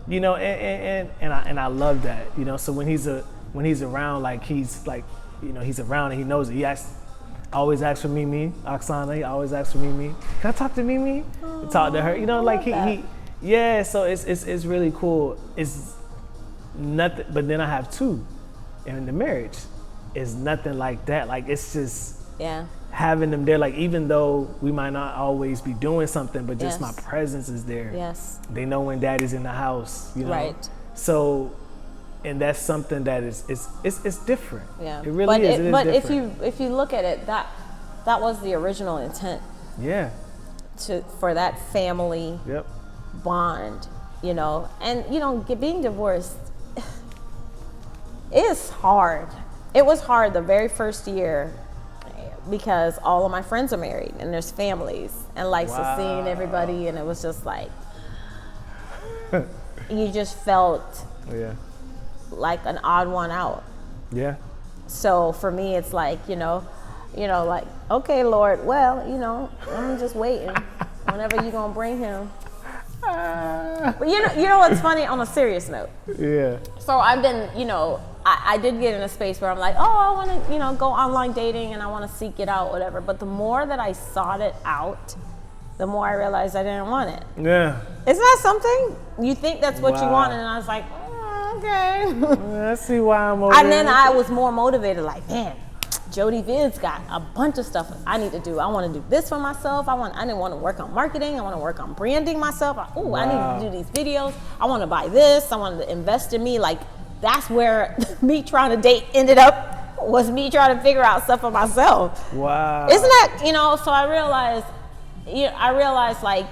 And I love that. So when he's around, like he's like, he's around and he knows it. He always asks for Mimi, Oksana. He always asks for Mimi. Can I talk to Mimi? Talk to her. So it's really cool. It's nothing. But then I have 2, and in the marriage, it's nothing like that. Like it's just having them there. Like even though we might not always be doing something, but just my presence is there. Yes. They know when daddy's in the house. Right. So, and that's something that is it's different. Yeah. It really is. It is but different. if you look at it, that was the original intent Yeah. for that family Yep. bond, you know. And you know, being divorced is hard. It was hard the very first year because all of my friends are married and there's families, and like so seeing everybody, and it was just like you just felt like an odd one out. Yeah. So for me, it's like, you know, like, okay, Lord, well, you know, I'm just waiting. Whenever you gonna bring him. But you know what's funny on a serious note? Yeah. So I've been, you know, I did get in a space where I'm like, oh, I want to, you know, go online dating and I want to seek it out, whatever. But the more that I sought it out, the more I realized I didn't want it. Yeah. Isn't that something? You think that's what you want, and I was like, okay. I see why I'm over And then I was more motivated, like, man, Jodee Vids got a bunch of stuff I need to do. I want to do this for myself. I didn't want to work on marketing. I want to work on branding myself. I need to do these videos. I want to buy this. I wanted to invest in me. Like, that's where me trying to date ended up, was me trying to figure out stuff for myself. Wow. Isn't that, you know, so I realized like,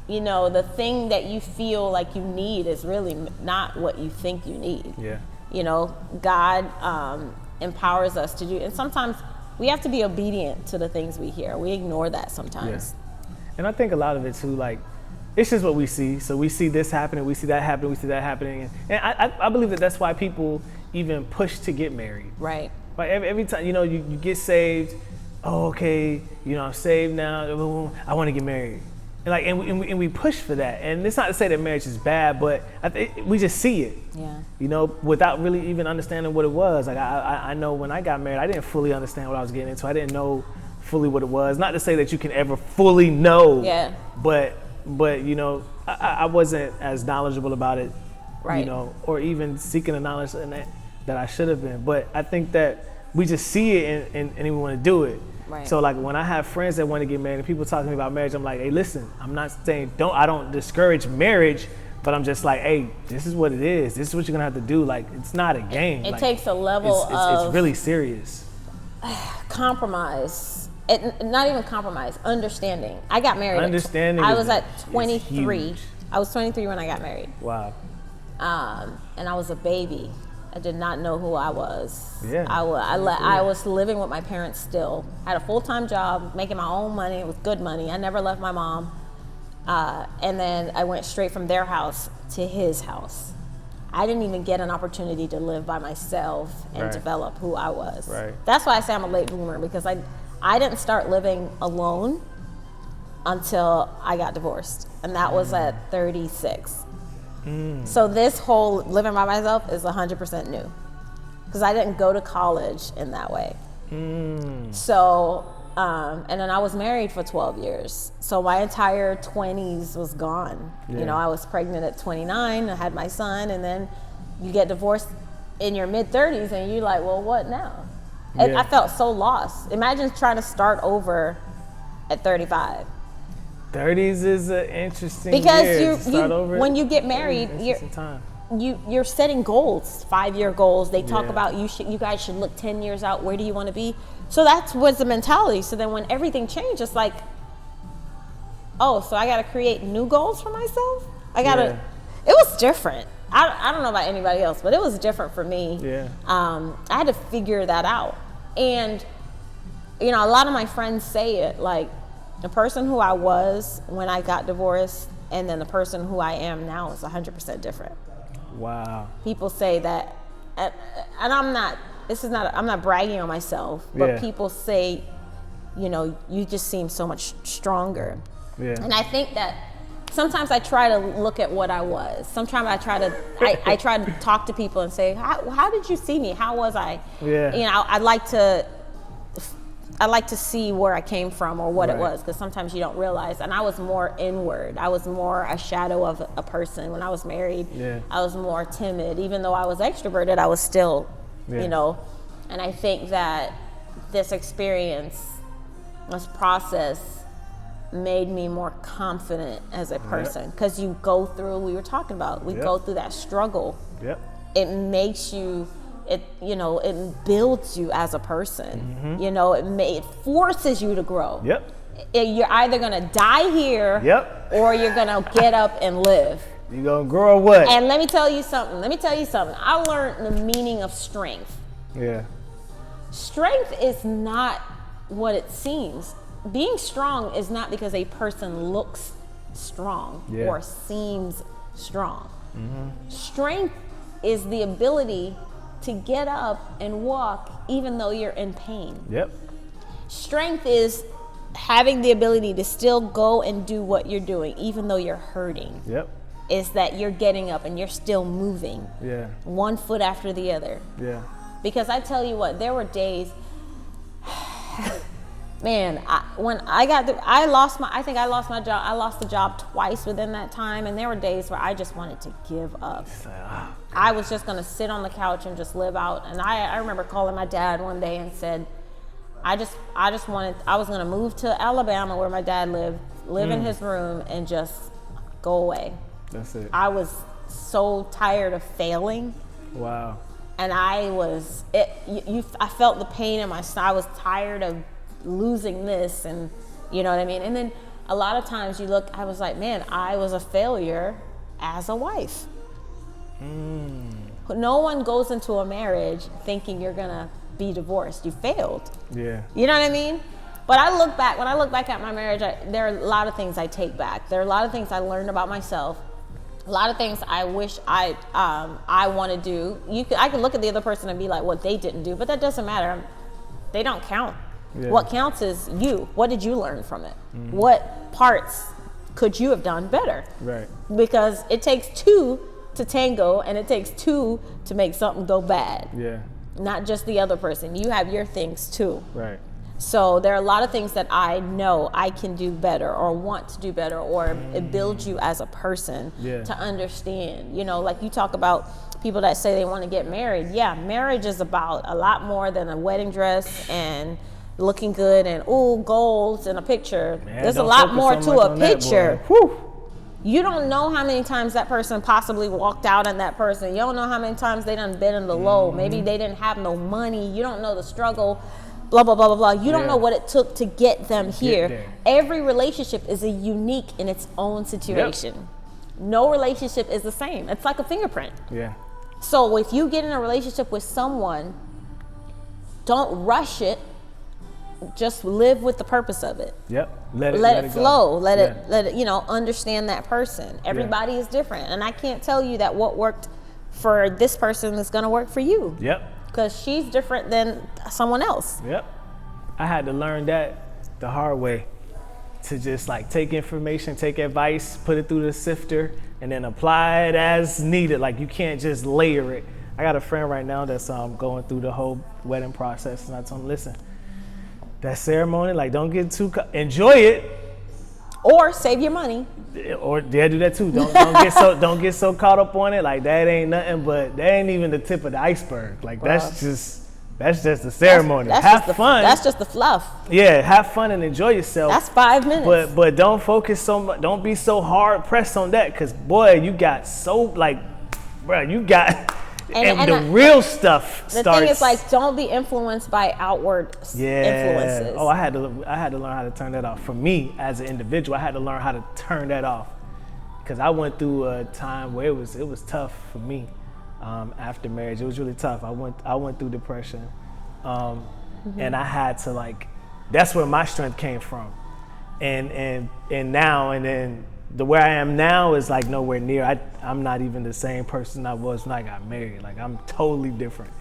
you know, the thing that you feel like you need is really not what you think you need. Yeah. You know, God empowers us to do, and sometimes we have to be obedient to the things we hear. We ignore that sometimes. Yeah. And I think a lot of it too, like, it's just what we see. So we see this happening, we see that happening, we see that happening. And I believe that that's why people even push to get married. Right. Like every time, you know, you get saved, oh, okay, you know, I'm saved now, I want to get married. And like, and we push for that. And it's not to say that marriage is bad, but we just see it. Yeah. You know, without really even understanding what it was. Like I know when I got married, I didn't fully understand what I was getting into. I didn't know fully what it was. Not to say that you can ever fully know. Yeah. But you know, I wasn't as knowledgeable about it. Right. You know, or even seeking the knowledge that I should have been. But I think that we just see it and we want to do it. Right. So like when I have friends that want to get married and people talk to me about marriage, I'm like, hey, listen, I'm not saying I don't discourage marriage, but I'm just like, hey, this is what it is. This is what you're gonna have to do. Like, it's not a game. It like, takes a level of it's really serious. Compromise. Not even compromise. Understanding. I got married. Understanding. I was at 23. I was 23 when I got married. Wow. And I was a baby. I did not know who I was. Yeah. I was living with my parents still. I had a full-time job, making my own money. It was good money. I never left my mom. And then I went straight from their house to his house. I didn't even get an opportunity to live by myself and develop who I was. Right. That's why I say I'm a late bloomer, because I didn't start living alone until I got divorced. And that was at 36. So this whole living by myself is 100% new, because I didn't go to college in that way. So, and then I was married for 12 years. So my entire 20s was gone. Yeah. You know, I was pregnant at 29, I had my son, and then you get divorced in your mid 30s and you're like, well, what now? And I felt so lost. Imagine trying to start over at 35. 30s is an interesting because year to start over. When you get married, you're setting goals, 5-year goals. They talk about you guys should look 10 years out. Where do you want to be? So that was the mentality. So then when everything changed, it's like, oh, so I got to create new goals for myself. It was different. I don't know about anybody else, but it was different for me. Yeah. I had to figure that out. And, you know, a lot of my friends say it, like, the person who I was when I got divorced and then the person who I am now is 100% different. Wow. People say that, and I'm not bragging on myself, but people say, you know, you just seem so much stronger. Yeah. And I think that sometimes I try to look at what I was. Sometimes I try to talk to people and say, how did you see me? How was I? Yeah. You know, I'd like to see where I came from or what it was, because sometimes you don't realize. And I was more inward. I was more a shadow of a person. When I was married, I was more timid. Even though I was extroverted, I was still, you know. And I think that this experience, this process, made me more confident as a person. Because you go through, we were talking about, go through that struggle. It makes you It, you know, it builds you as a person. You know, it forces you to grow. Yep. You're either gonna die here, or you're gonna get up and live. You gonna grow or what? And let me tell you something. I learned the meaning of strength. Yeah. Strength is not what it seems. Being strong is not because a person looks strong or seems strong. Strength is the ability to get up and walk even though you're in pain. Yep. Strength is having the ability to still go and do what you're doing even though you're hurting. Yep. Is that you're getting up and you're still moving. Yeah. One foot after the other. Yeah. Because I tell you what, there were days, man, I lost my job. I lost the job twice within that time, and there were days where I just wanted to give up. I was just gonna sit on the couch and just live out. And I remember calling my dad one day and said, I was gonna move to Alabama where my dad lived, live in his room, and just go away. That's it. I was so tired of failing. Wow. And I felt the pain in my side. I was tired of losing this, and you know what I mean? And then a lot of times I was like, man, I was a failure as a wife. No one goes into a marriage thinking you're gonna be divorced. You failed. Yeah. You know what I mean? But when I look back at my marriage, there are a lot of things I take back. There are a lot of things I learned about myself. A lot of things I wish I want to do. I can look at the other person and be like, what they didn't do, but that doesn't matter. They don't count. Yeah. What counts is you. What did you learn from it? What parts could you have done better? Right. Because it takes two to tango, and it takes two to make something go bad. Yeah. Not just the other person. You have your things too. Right. So there are a lot of things that I know I can do better or want to do better, or it builds you as a person to understand. You know, like you talk about people that say they want to get married. Yeah, marriage is about a lot more than a wedding dress and looking good and goals and a picture. Man, there's a lot more to a picture. Whew. You don't know how many times that person possibly walked out on that person. You don't know how many times they done been in the low. Maybe they didn't have no money. You don't know the struggle. Blah, blah, blah, blah, blah. You don't know what it took to get them here. Every relationship is unique in its own situation. Yep. No relationship is the same. It's like a fingerprint. Yeah. So if you get in a relationship with someone, don't rush it. Just live with the purpose of it. Yep. Let it flow. Let it, understand that person. Everybody is different. And I can't tell you that what worked for this person is going to work for you. Yep. Because she's different than someone else. Yep. I had to learn that the hard way, to just like take information, take advice, put it through the sifter, and then apply it as needed. Like you can't just layer it. I got a friend right now that's going through the whole wedding process, and I told him, listen, that ceremony, like don't get too, enjoy it. Or save your money. Or do that too. Don't get so caught up on it. Like that ain't nothing, but that ain't even the tip of the iceberg. Like that's just the ceremony. Have fun. That's just the fluff. Yeah, have fun and enjoy yourself. That's 5 minutes. But don't focus so much. Don't be so hard pressed on that, because boy, you got so like, bro, you got. And the real stuff starts. The thing is, like, don't be influenced by outward influences. Oh, I had to learn how to turn that off. For me, as an individual, I had to learn how to turn that off, because I went through a time where it was tough for me. After marriage, it was really tough. I went through depression, and I had to like. That's where my strength came from, and now and then. The where I am now is like nowhere near. I'm not even the same person I was when I got married. Like I'm totally different.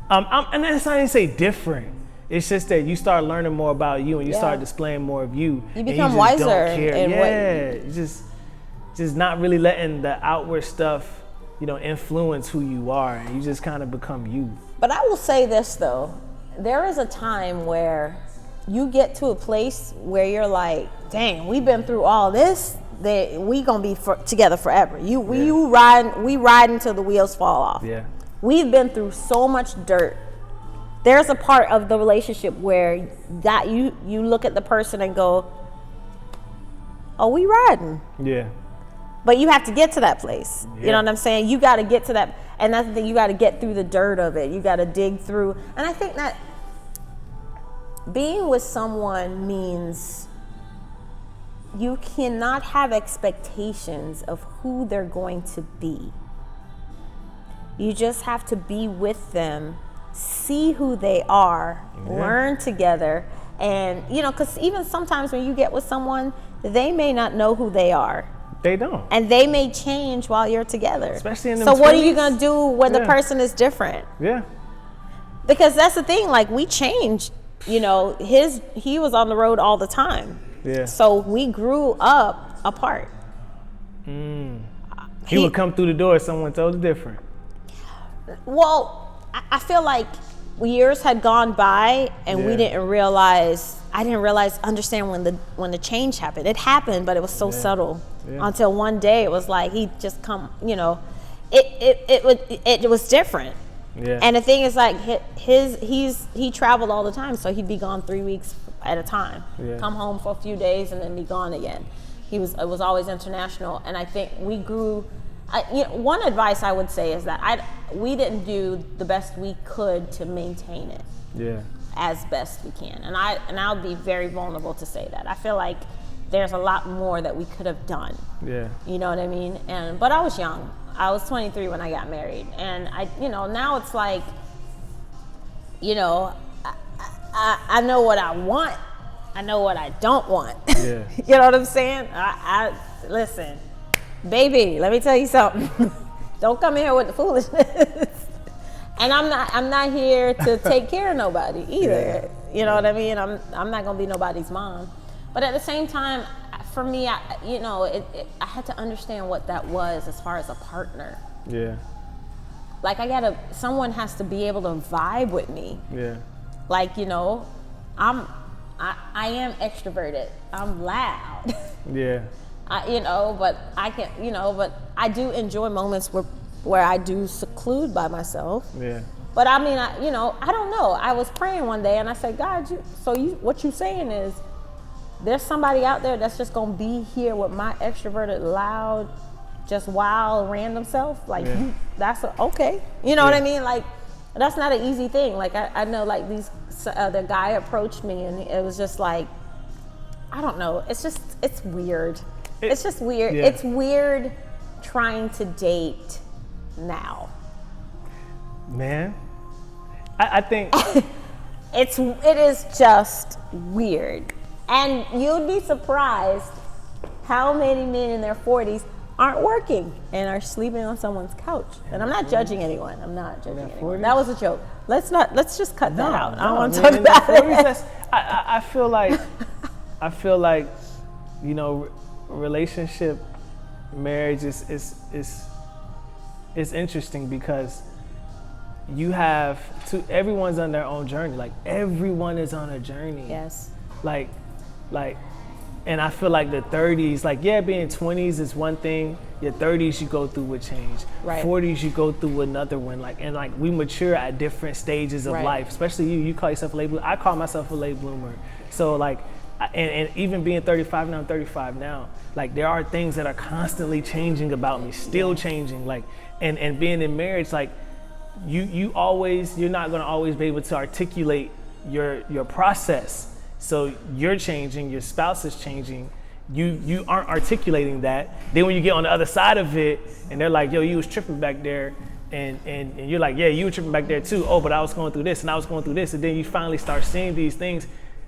And that's not even say different. It's just that you start learning more about you, and you start displaying more of you. You become wiser. Don't care. Just not really letting the outward stuff, influence who you are, and you just kind of become you. But I will say this though, there is a time where you get to a place where you're like, dang, we've been through all this. We gonna be together forever. We ride until the wheels fall off. Yeah. We've been through so much dirt. There's a part of the relationship where that you look at the person and go, oh, we riding. Yeah. But you have to get to that place. Yeah. You know what I'm saying? You got to get to that. and that's the thing, you got to get through the dirt of it. You got to dig through. And I think that being with someone means you cannot have expectations of who they're going to be. You just have to be with them, see who they are, learn together. And, you know, because even sometimes when you get with someone, they may not know who they are. They don't. And they may change while you're together. Especially in them So what are 20s? you going to do when the person is different? Yeah. Because that's the thing, like, we changed. You know, he was on the road all the time. Yeah. So we grew up apart. He would come through the door, someone totally different. Well, I feel like years had gone by and I didn't realize, understand when the change happened. It happened, but it was so subtle until one day it was like he just come, you know, it was different. Yeah. And the thing is, like, he traveled all the time, so he'd be gone 3 weeks at a time. Yeah. Come home for a few days and then be gone again. It was always international, and I think we grew. One advice I would say is that we didn't do the best we could to maintain it. Yeah. As best we can, and I'll be very vulnerable to say that. I feel like there's a lot more that we could have done. Yeah. You know what I mean? But I was young. I was 23 when I got married, and now it's like, you know, I know what I want. I know what I don't want. Yeah. You know what I'm saying? I listen, baby. Let me tell you something. Don't come here with the foolishness. And I'm not here to take care of nobody either. Yeah. You know what I mean? I'm not gonna be nobody's mom. But at the same time, for me, I had to understand what that was as far as a partner. Yeah. Like, someone has to be able to vibe with me. Yeah. Like, you know, I am extroverted. I'm loud. Yeah. But I do enjoy moments where I do seclude by myself. Yeah. But I mean, I don't know. I was praying one day and I said, God, what you saying is, there's somebody out there that's just gonna be here with my extroverted, loud, just wild, random self. Like, okay. You know what I mean? Like, that's not an easy thing. Like, I know, like, the guy approached me and it was just like, I don't know. It's weird. It's just weird. Yeah. It's weird trying to date now. Man, I think it is just weird. And you'd be surprised how many men in their 40s aren't working and are sleeping on someone's couch. And I'm not judging anyone. I'm not judging anyone. That was a joke. Let's just cut that out. I don't want to talk about it. I feel like, you know, relationship, marriage is interesting because you have everyone's on their own journey. Like, everyone is on a journey. Yes. Like, and I feel like the 30s, like, being 20s is one thing. Your 30s, you go through a change. Right. 40s, you go through another one. Like, and like, we mature at different stages of life. Especially you call yourself a late bloomer. I call myself a late bloomer. So like, and even being 35 now, I'm 35 now. Like, there are things that are constantly changing about me, still changing. Like, and being in marriage, like, you're not gonna always be able to articulate your process. So you're changing, your spouse is changing, you aren't articulating that. Then when you get on the other side of it and they're like, yo, you was tripping back there, and you're like, yeah, you were tripping back there too. Oh, but I was going through this and I was going through this. And then you finally start seeing these things.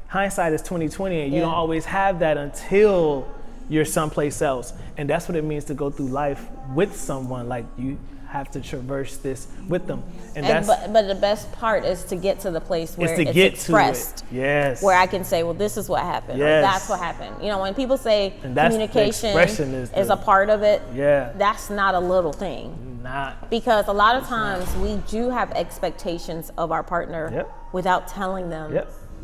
Hindsight is 20/20, and you don't always have that until you're someplace else. And that's what it means to go through life with someone. Like, you have to traverse this with them. But the best part is to get to the place where it's expressed. Yes. Where I can say, well, this is what happened. Yes. Or that's what happened. You know, when people say communication is a part of it, yeah, that's not a little thing. Not. Because a lot of times we do have expectations of our partner without telling them,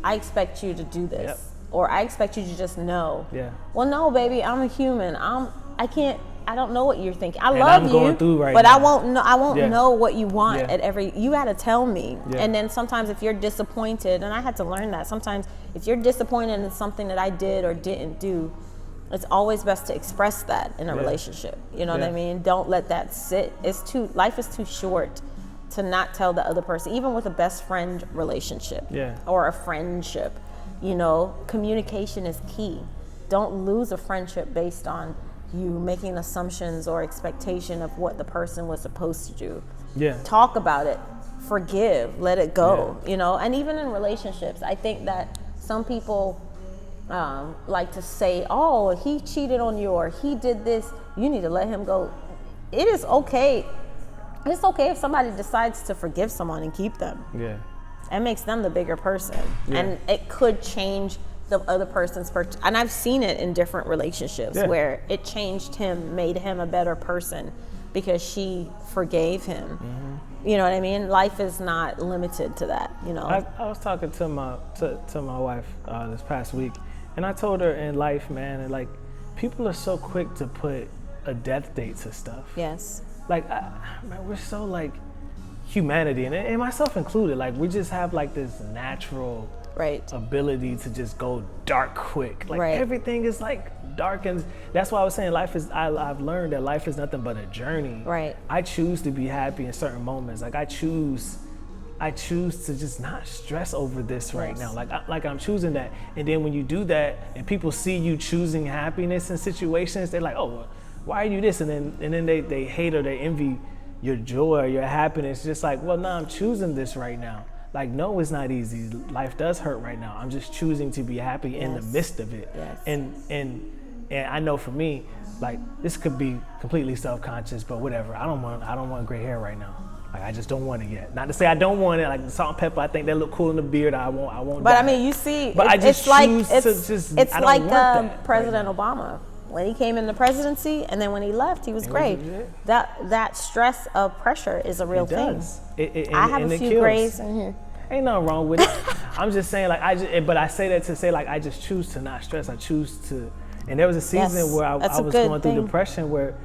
I expect you to do this. Or I expect you to just know. Yeah. Well, no, baby, I'm a human. I don't know what you're thinking. I love you, but I won't know what you want at every. You got to tell me. Yeah. And then sometimes if you're disappointed, and I had to learn that sometimes if you're disappointed in something that I did or didn't do, it's always best to express that in a relationship. You know what I mean? Don't let that sit. Life is too short to not tell the other person, even with a best friend relationship or a friendship. You know, communication is key. Don't lose a friendship based on you making assumptions or expectation of what the person was supposed to do. Yeah. Talk about it, forgive, let it go, you know, and even in relationships, I think that some people like to say, oh, he cheated on you or he did this, you need to let him go. It is okay. It's okay if somebody decides to forgive someone and keep them. Yeah. It makes them the bigger person. Yeah. And it could change the other person's and I've seen it in different relationships where it changed him, made him a better person because she forgave him. Mm-hmm. You know what I mean? Life is not limited to that, you know. I was talking to my wife this past week, and I told her in life, man, like, people are so quick to put a death date to stuff. Yes. Like, man, we're so like humanity, and myself included, like, we just have like this natural ability to just go dark quick. Like everything is like dark, and that's why I was saying I've learned that life is nothing but a journey. Right. I choose to be happy in certain moments. Like I choose to just not stress over this right now. Like I'm choosing that. And then when you do that and people see you choosing happiness in situations, they're like, oh, well, why are you this? And then they hate or they envy your joy or your happiness. Just like, well, no, I'm choosing this right now. Like, no, it's not easy. Life does hurt right now. I'm just choosing to be happy in the midst of it. Yes. And I know for me, like, this could be completely self-conscious, but whatever. I don't want gray hair right now. Like, I just don't want it yet. Not to say I don't want it. Like the salt and pepper, I think they look cool in the beard. I won't. But I mean, you see, but I just choose to just. It's like President Obama. When he came in the presidency, and then when he left, he was great. That stress of pressure is a real thing. I have a few grays in here. Ain't nothing wrong with it. I'm just saying, like, but I say that to say, like, I just choose to not stress. I choose to, and there was a season where I was going through depression, where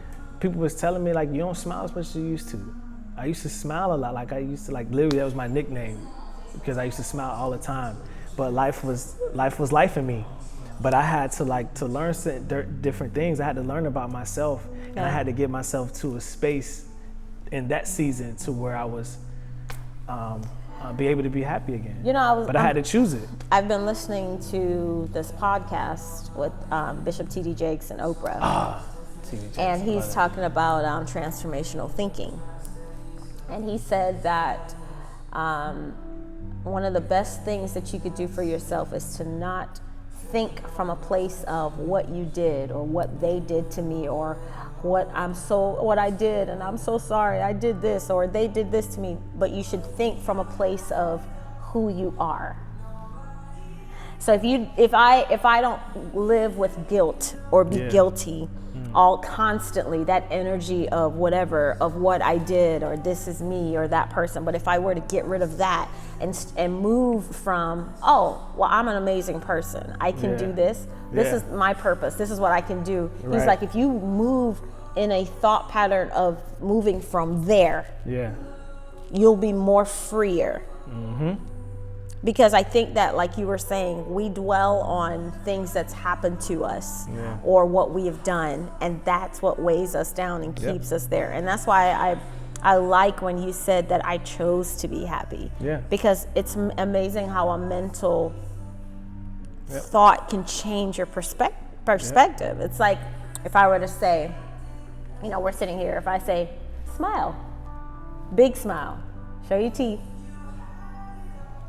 people was telling me, like, you don't smile as much as you used to. I used to smile a lot. Like, I used to, like, literally, that was my nickname, because I used to smile all the time. But life was life in me. But I had to learn different things. I had to learn about myself, and I had to get myself to a space in that season to where I was be able to be happy again. You know, I had to choose it. I've been listening to this podcast with Bishop T.D. Jakes and Oprah, T.D. Jakes, and he's talking about transformational thinking, and he said that one of the best things that you could do for yourself is to not think from a place of what you did or what they did to me or what I did and I'm so sorry I did this or they did this to me, but you should think from a place of who you are. So if I don't live with guilt or be guilty all constantly, that energy of whatever, of what I did or this is me or that person, but if I were to get rid of that and move from, oh, well, I'm an amazing person, I can do this, this is my purpose, this is what I can do. He's like, if you move in a thought pattern of moving from there, you'll be more freer. Mm-hmm. Because I think that, like you were saying, we dwell on things that's happened to us or what we have done, and that's what weighs us down and keeps us there. And that's why I like when you said that I chose to be happy. Yeah. Because it's amazing how a mental thought can change your perspective. It's like if I were to say, you know, we're sitting here, if I say, smile, big smile, show your teeth.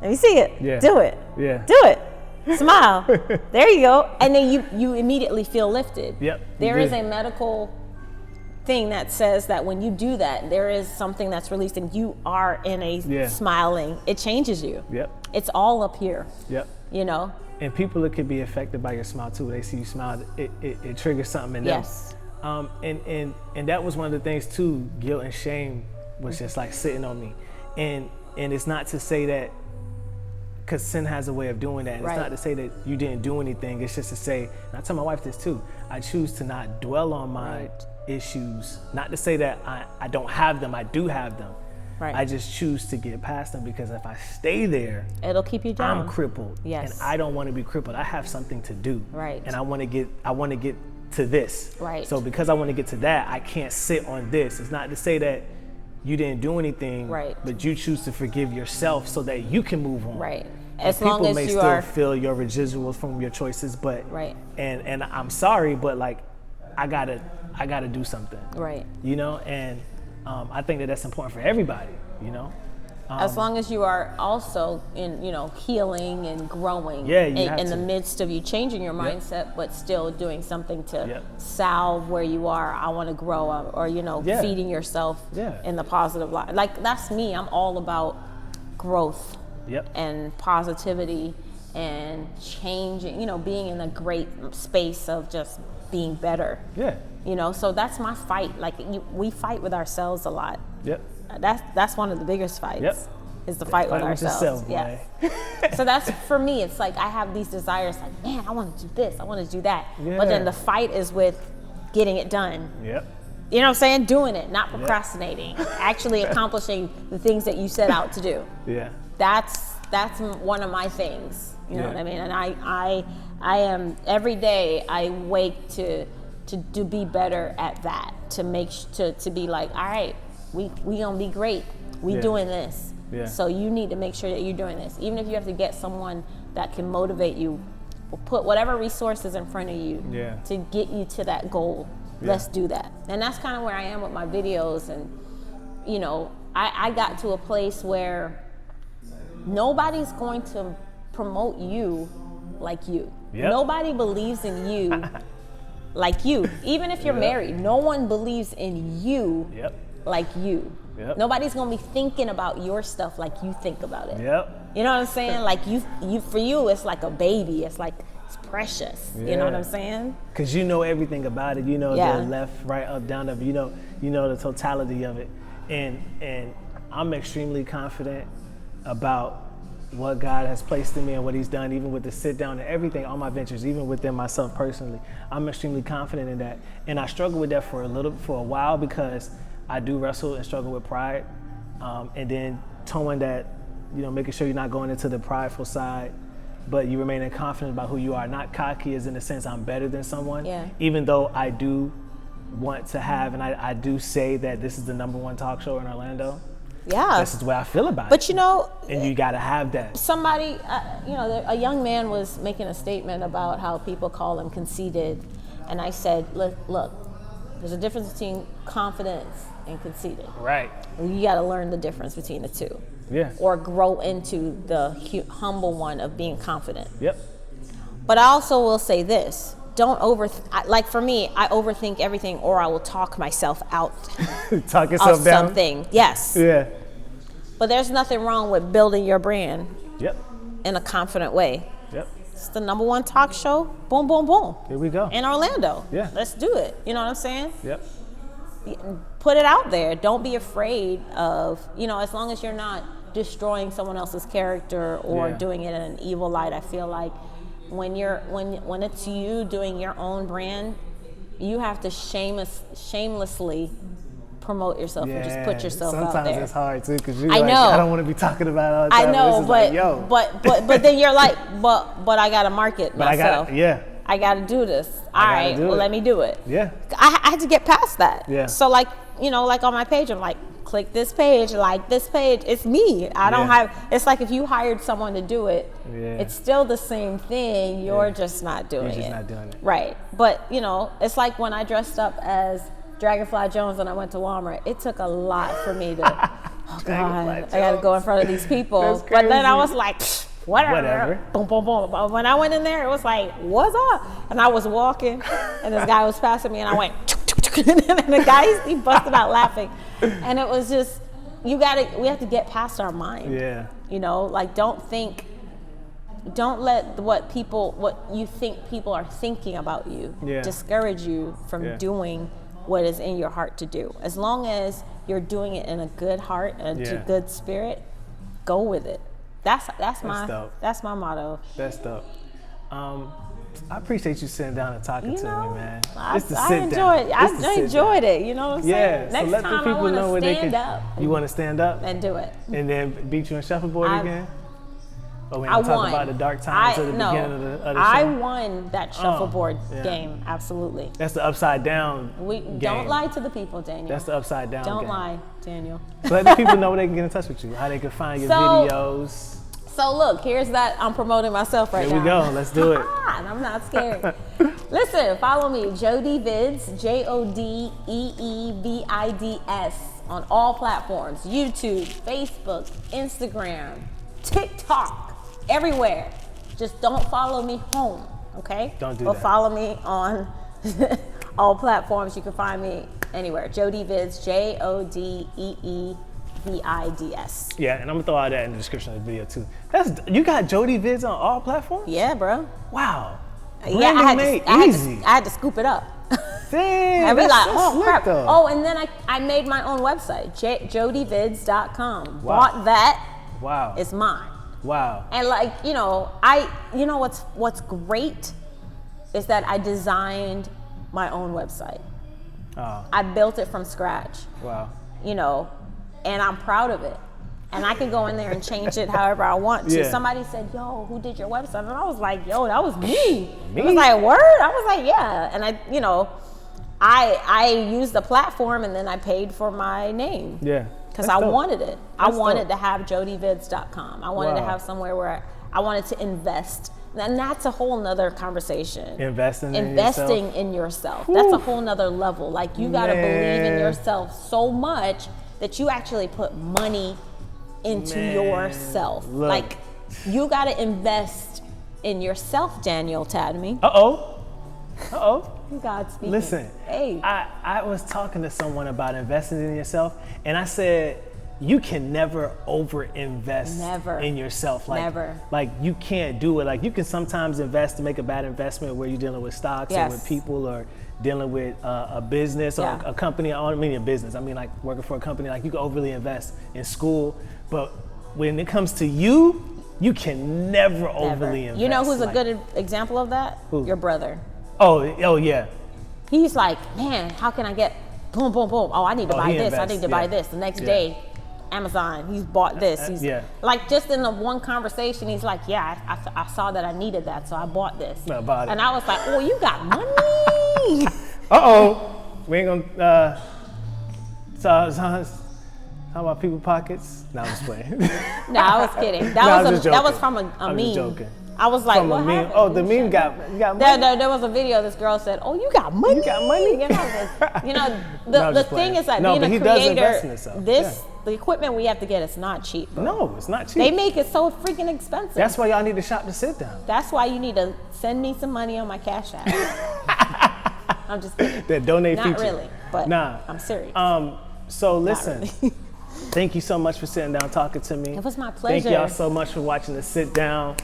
Let me see it. Yeah. Do it. Yeah. Do it. Smile. There you go. And then you immediately feel lifted. Yep. There is a medical thing that says that when you do that, there is something that's released and you are in a smiling. It changes you. Yep. It's all up here. Yep. You know? And people that could be affected by your smile too. They see you smile, it triggers something in them. Yes. And that was one of the things too, guilt and shame was just like sitting on me. And it's not to say that, because sin has a way of doing that. And it's not to say that you didn't do anything. It's just to say, and I tell my wife this too, I choose to not dwell on my issues. Not to say that I don't have them, I do have them. Right. I just choose to get past them, because if I stay there, It'll keep you down. I'm crippled. Yes. And I don't want to be crippled. I have something to do. Right. And I want to get to this. Right. So because I want to get to that, I can't sit on this. It's not to say that you didn't do anything, right, but you choose to forgive yourself so that you can move on. Right. As long as you still feel your residuals from your choices, but right. And I'm sorry, but like I gotta do something. Right. You know, and I think that that's important for everybody. You know. As long as you are also in, healing and growing, in the midst of you changing your mindset, but still doing something to salve where you are. I want to grow, or feeding yourself in the positive light. Like that's me. I'm all about growth and positivity and changing. Being in a great space of just being better. Yeah. So that's my fight. Like we fight with ourselves a lot. Yep. That's one of the biggest fights. Yep. Is the fight with ourselves. Yes. So that's for me. It's like I have these desires. Like, man, I want to do this. I want to do that. Yeah. But then the fight is with getting it done. Yep. You know what I'm saying? Doing it, not procrastinating. Actually accomplishing the things that you set out to do. Yeah. That's one of my things. You know what I mean? And I am every day. I wake to be better at that. To be like, all right. We gonna be great. We doing this. Yeah. So you need to make sure that you're doing this. Even if you have to get someone that can motivate you, or put whatever resources in front of you to get you to that goal. Yeah. Let's do that. And that's kind of where I am with my videos. And I got to a place where nobody's going to promote you like you. Yep. Nobody believes in you like you. Even if you're married, no one believes in you. Yep. Like you. Yep. Nobody's gonna be thinking about your stuff like you think about it. Yep. You know what I'm saying? Like you for you, it's like a baby. It's like it's precious. Yeah. You know what I'm saying? Because you know everything about it. You know the left, right, up, down of it. You know the totality of it. And I'm extremely confident about what God has placed in me and what He's done, even with the sit down and everything, all my ventures, even within myself personally. I'm extremely confident in that. And I struggled with that for a while, because I do wrestle and struggle with pride, and then towing that, making sure you're not going into the prideful side, but you remaining confident about who you are. Not cocky as in the sense I'm better than someone, even though I do want to have, and I do say that this is the #1 talk show in Orlando. Yeah. This is the way I feel about it. But and you got to have that. Somebody, a young man was making a statement about how people call him conceited, and I said, look, there's a difference between confidence and conceited. Right. You got to learn the difference between the two. Yeah. Or grow into the humble one of being confident. Yep. But I also will say this: don't like for me, I overthink everything, or I will talk myself out. Talk yourself down. Something. Yes. Yeah. But there's nothing wrong with building your brand. Yep. In a confident way. Yep. It's the #1 talk show. Boom, boom, boom. Here we go. In Orlando. Yeah. Let's do it. You know what I'm saying? Yep. Put it out there. Don't be afraid of, as long as you're not destroying someone else's character or doing it in an evil light. I feel like when it's you doing your own brand, you have to shamelessly promote yourself and just put yourself out there. Sometimes it's hard too, because I don't want to be talking about it all the time. I know, but then you're like, but I gotta market myself. I gotta do this. All right, well, let me do it. Yeah. I had to get past that. Yeah. So like on my page, I'm like, click this page, like this page. It's me. I don't have. It's like if you hired someone to do it, it's still the same thing. You're just not doing it. You're just not doing it. Right. But it's like when I dressed up as Dragonfly Jones and I went to Walmart. It took a lot for me to. Oh God, I got to go in front of these people. But then I was like, whatever. Boom, boom, boom. But when I went in there, it was like, what's up? And I was walking, and this guy was passing me, and I went, and the guy, he busted out laughing. And it was just, we have to get past our mind. Yeah. Like don't let what you think people are thinking about you discourage you from doing what is in your heart to do. As long as you're doing it in a good heart and a good spirit, go with it. That's my motto. That's dope. I appreciate you sitting down and talking to me, man. I Just to sit down. I enjoyed it. You know what I'm saying? Yeah. Next So let time the people I know where they can. up You want to stand up and do it. and then beat you in shuffleboard again? Or we I talk won. about the dark times at the beginning of the show? I won that shuffleboard game. Absolutely. That's the upside down. Don't lie to the people, Daniel. That's the upside down. Don't game. lie, Daniel. So let the people know where they can get in touch with you, how they can find your videos. So look, here's that. I'm promoting myself right now. Here we go. Let's do it. And I'm not scared. Listen, follow me, Jodee Vids, JODEEVIDS, on all platforms: YouTube, Facebook, Instagram, TikTok, everywhere. Just don't follow me home, okay? Don't do that. that. Follow me on all platforms. You can find me anywhere. Jodee Vids, JODEEVIDS. Yeah, and I'm gonna throw all that in the description of the video too. You got Jodee Vids on all platforms? Yeah, bro. Wow. Yeah, I had to scoop it up. Damn. I'd be like, so oh crap. though. Oh, and then I made my own website, jodeevids.com. Wow. Bought that. Wow. It's mine. Wow. And like, you know what's great is that I designed my own website. Oh. I built it from scratch. Wow. You know, and I'm proud of it. And I can go in there and change it however I want to. Yeah. Somebody said, yo, who did your website? And I was like, yo, that was me. Me? It was like, word? I was like, yeah. And I used the platform and then I paid for my name. Yeah. Because I wanted it. I wanted dope. to have jodeevids.com. I wanted to have somewhere where I wanted to invest. And that's a whole nother conversation. Investing in yourself. That's a whole nother level. Like, you got to believe in yourself so much that you actually put money into yourself. Look. Like, you got to invest in yourself, Daniel Tademy. You God speaking. Listen, hey. I was talking to someone about investing in yourself, and I said, you can never over-invest in yourself. Like you can't do it. Like, you can sometimes invest to make a bad investment where you're dealing with stocks or with people or dealing with a business or a company. I don't mean a business. I mean like working for a company. Like, you can overly invest in school, but when it comes to you can never overly invest. You know who's a good example of that? Who? Your brother. Oh yeah. He's like, man, how can I get boom, boom, boom? Oh, I need to buy this. I need to buy this. The next day, Amazon, he's bought this. He's like, just in the one conversation, he's like, yeah, I saw that I needed that, so I bought this. I bought it. And I was like, oh, you got money. We ain't gonna talk about people pockets. No, I'm just playing. No, I was kidding. That was from a meme. Just joking. I was like, what happened? Oh, the meme got money. There was a video. This girl said, "Oh, you got money." You got money. The thing is that being a creator, the equipment we have to get is not cheap. Bro. No, it's not cheap. They make it so freaking expensive. That's why y'all need to shop to sit down. That's why you need to send me some money on my Cash App. I'm just kidding. That donate feature. Not really, but I'm serious. So listen. Really. Thank you so much for sitting down talking to me. It was my pleasure. Thank y'all so much for watching the sit down.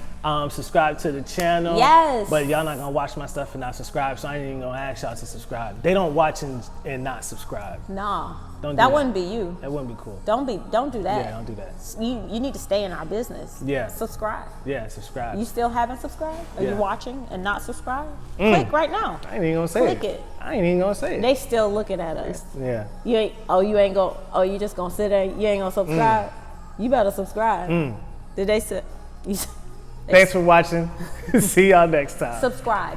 Subscribe to the channel. Yes. But y'all not gonna watch my stuff and not subscribe, so I ain't even gonna ask y'all to subscribe. They don't watch and not subscribe. No. Don't do that wouldn't be you. That wouldn't be cool. Don't do that. Yeah, don't do that. You need to stay in our business. Yeah. Subscribe. Yeah, subscribe. You still haven't subscribed? Are you watching and not subscribed? Click right now. I ain't even gonna say it. Click it. I ain't even gonna say it. They still looking at us. Yeah. You just gonna sit there, you ain't gonna subscribe? You better subscribe. Did they say? Thanks for watching. See y'all next time. Subscribe.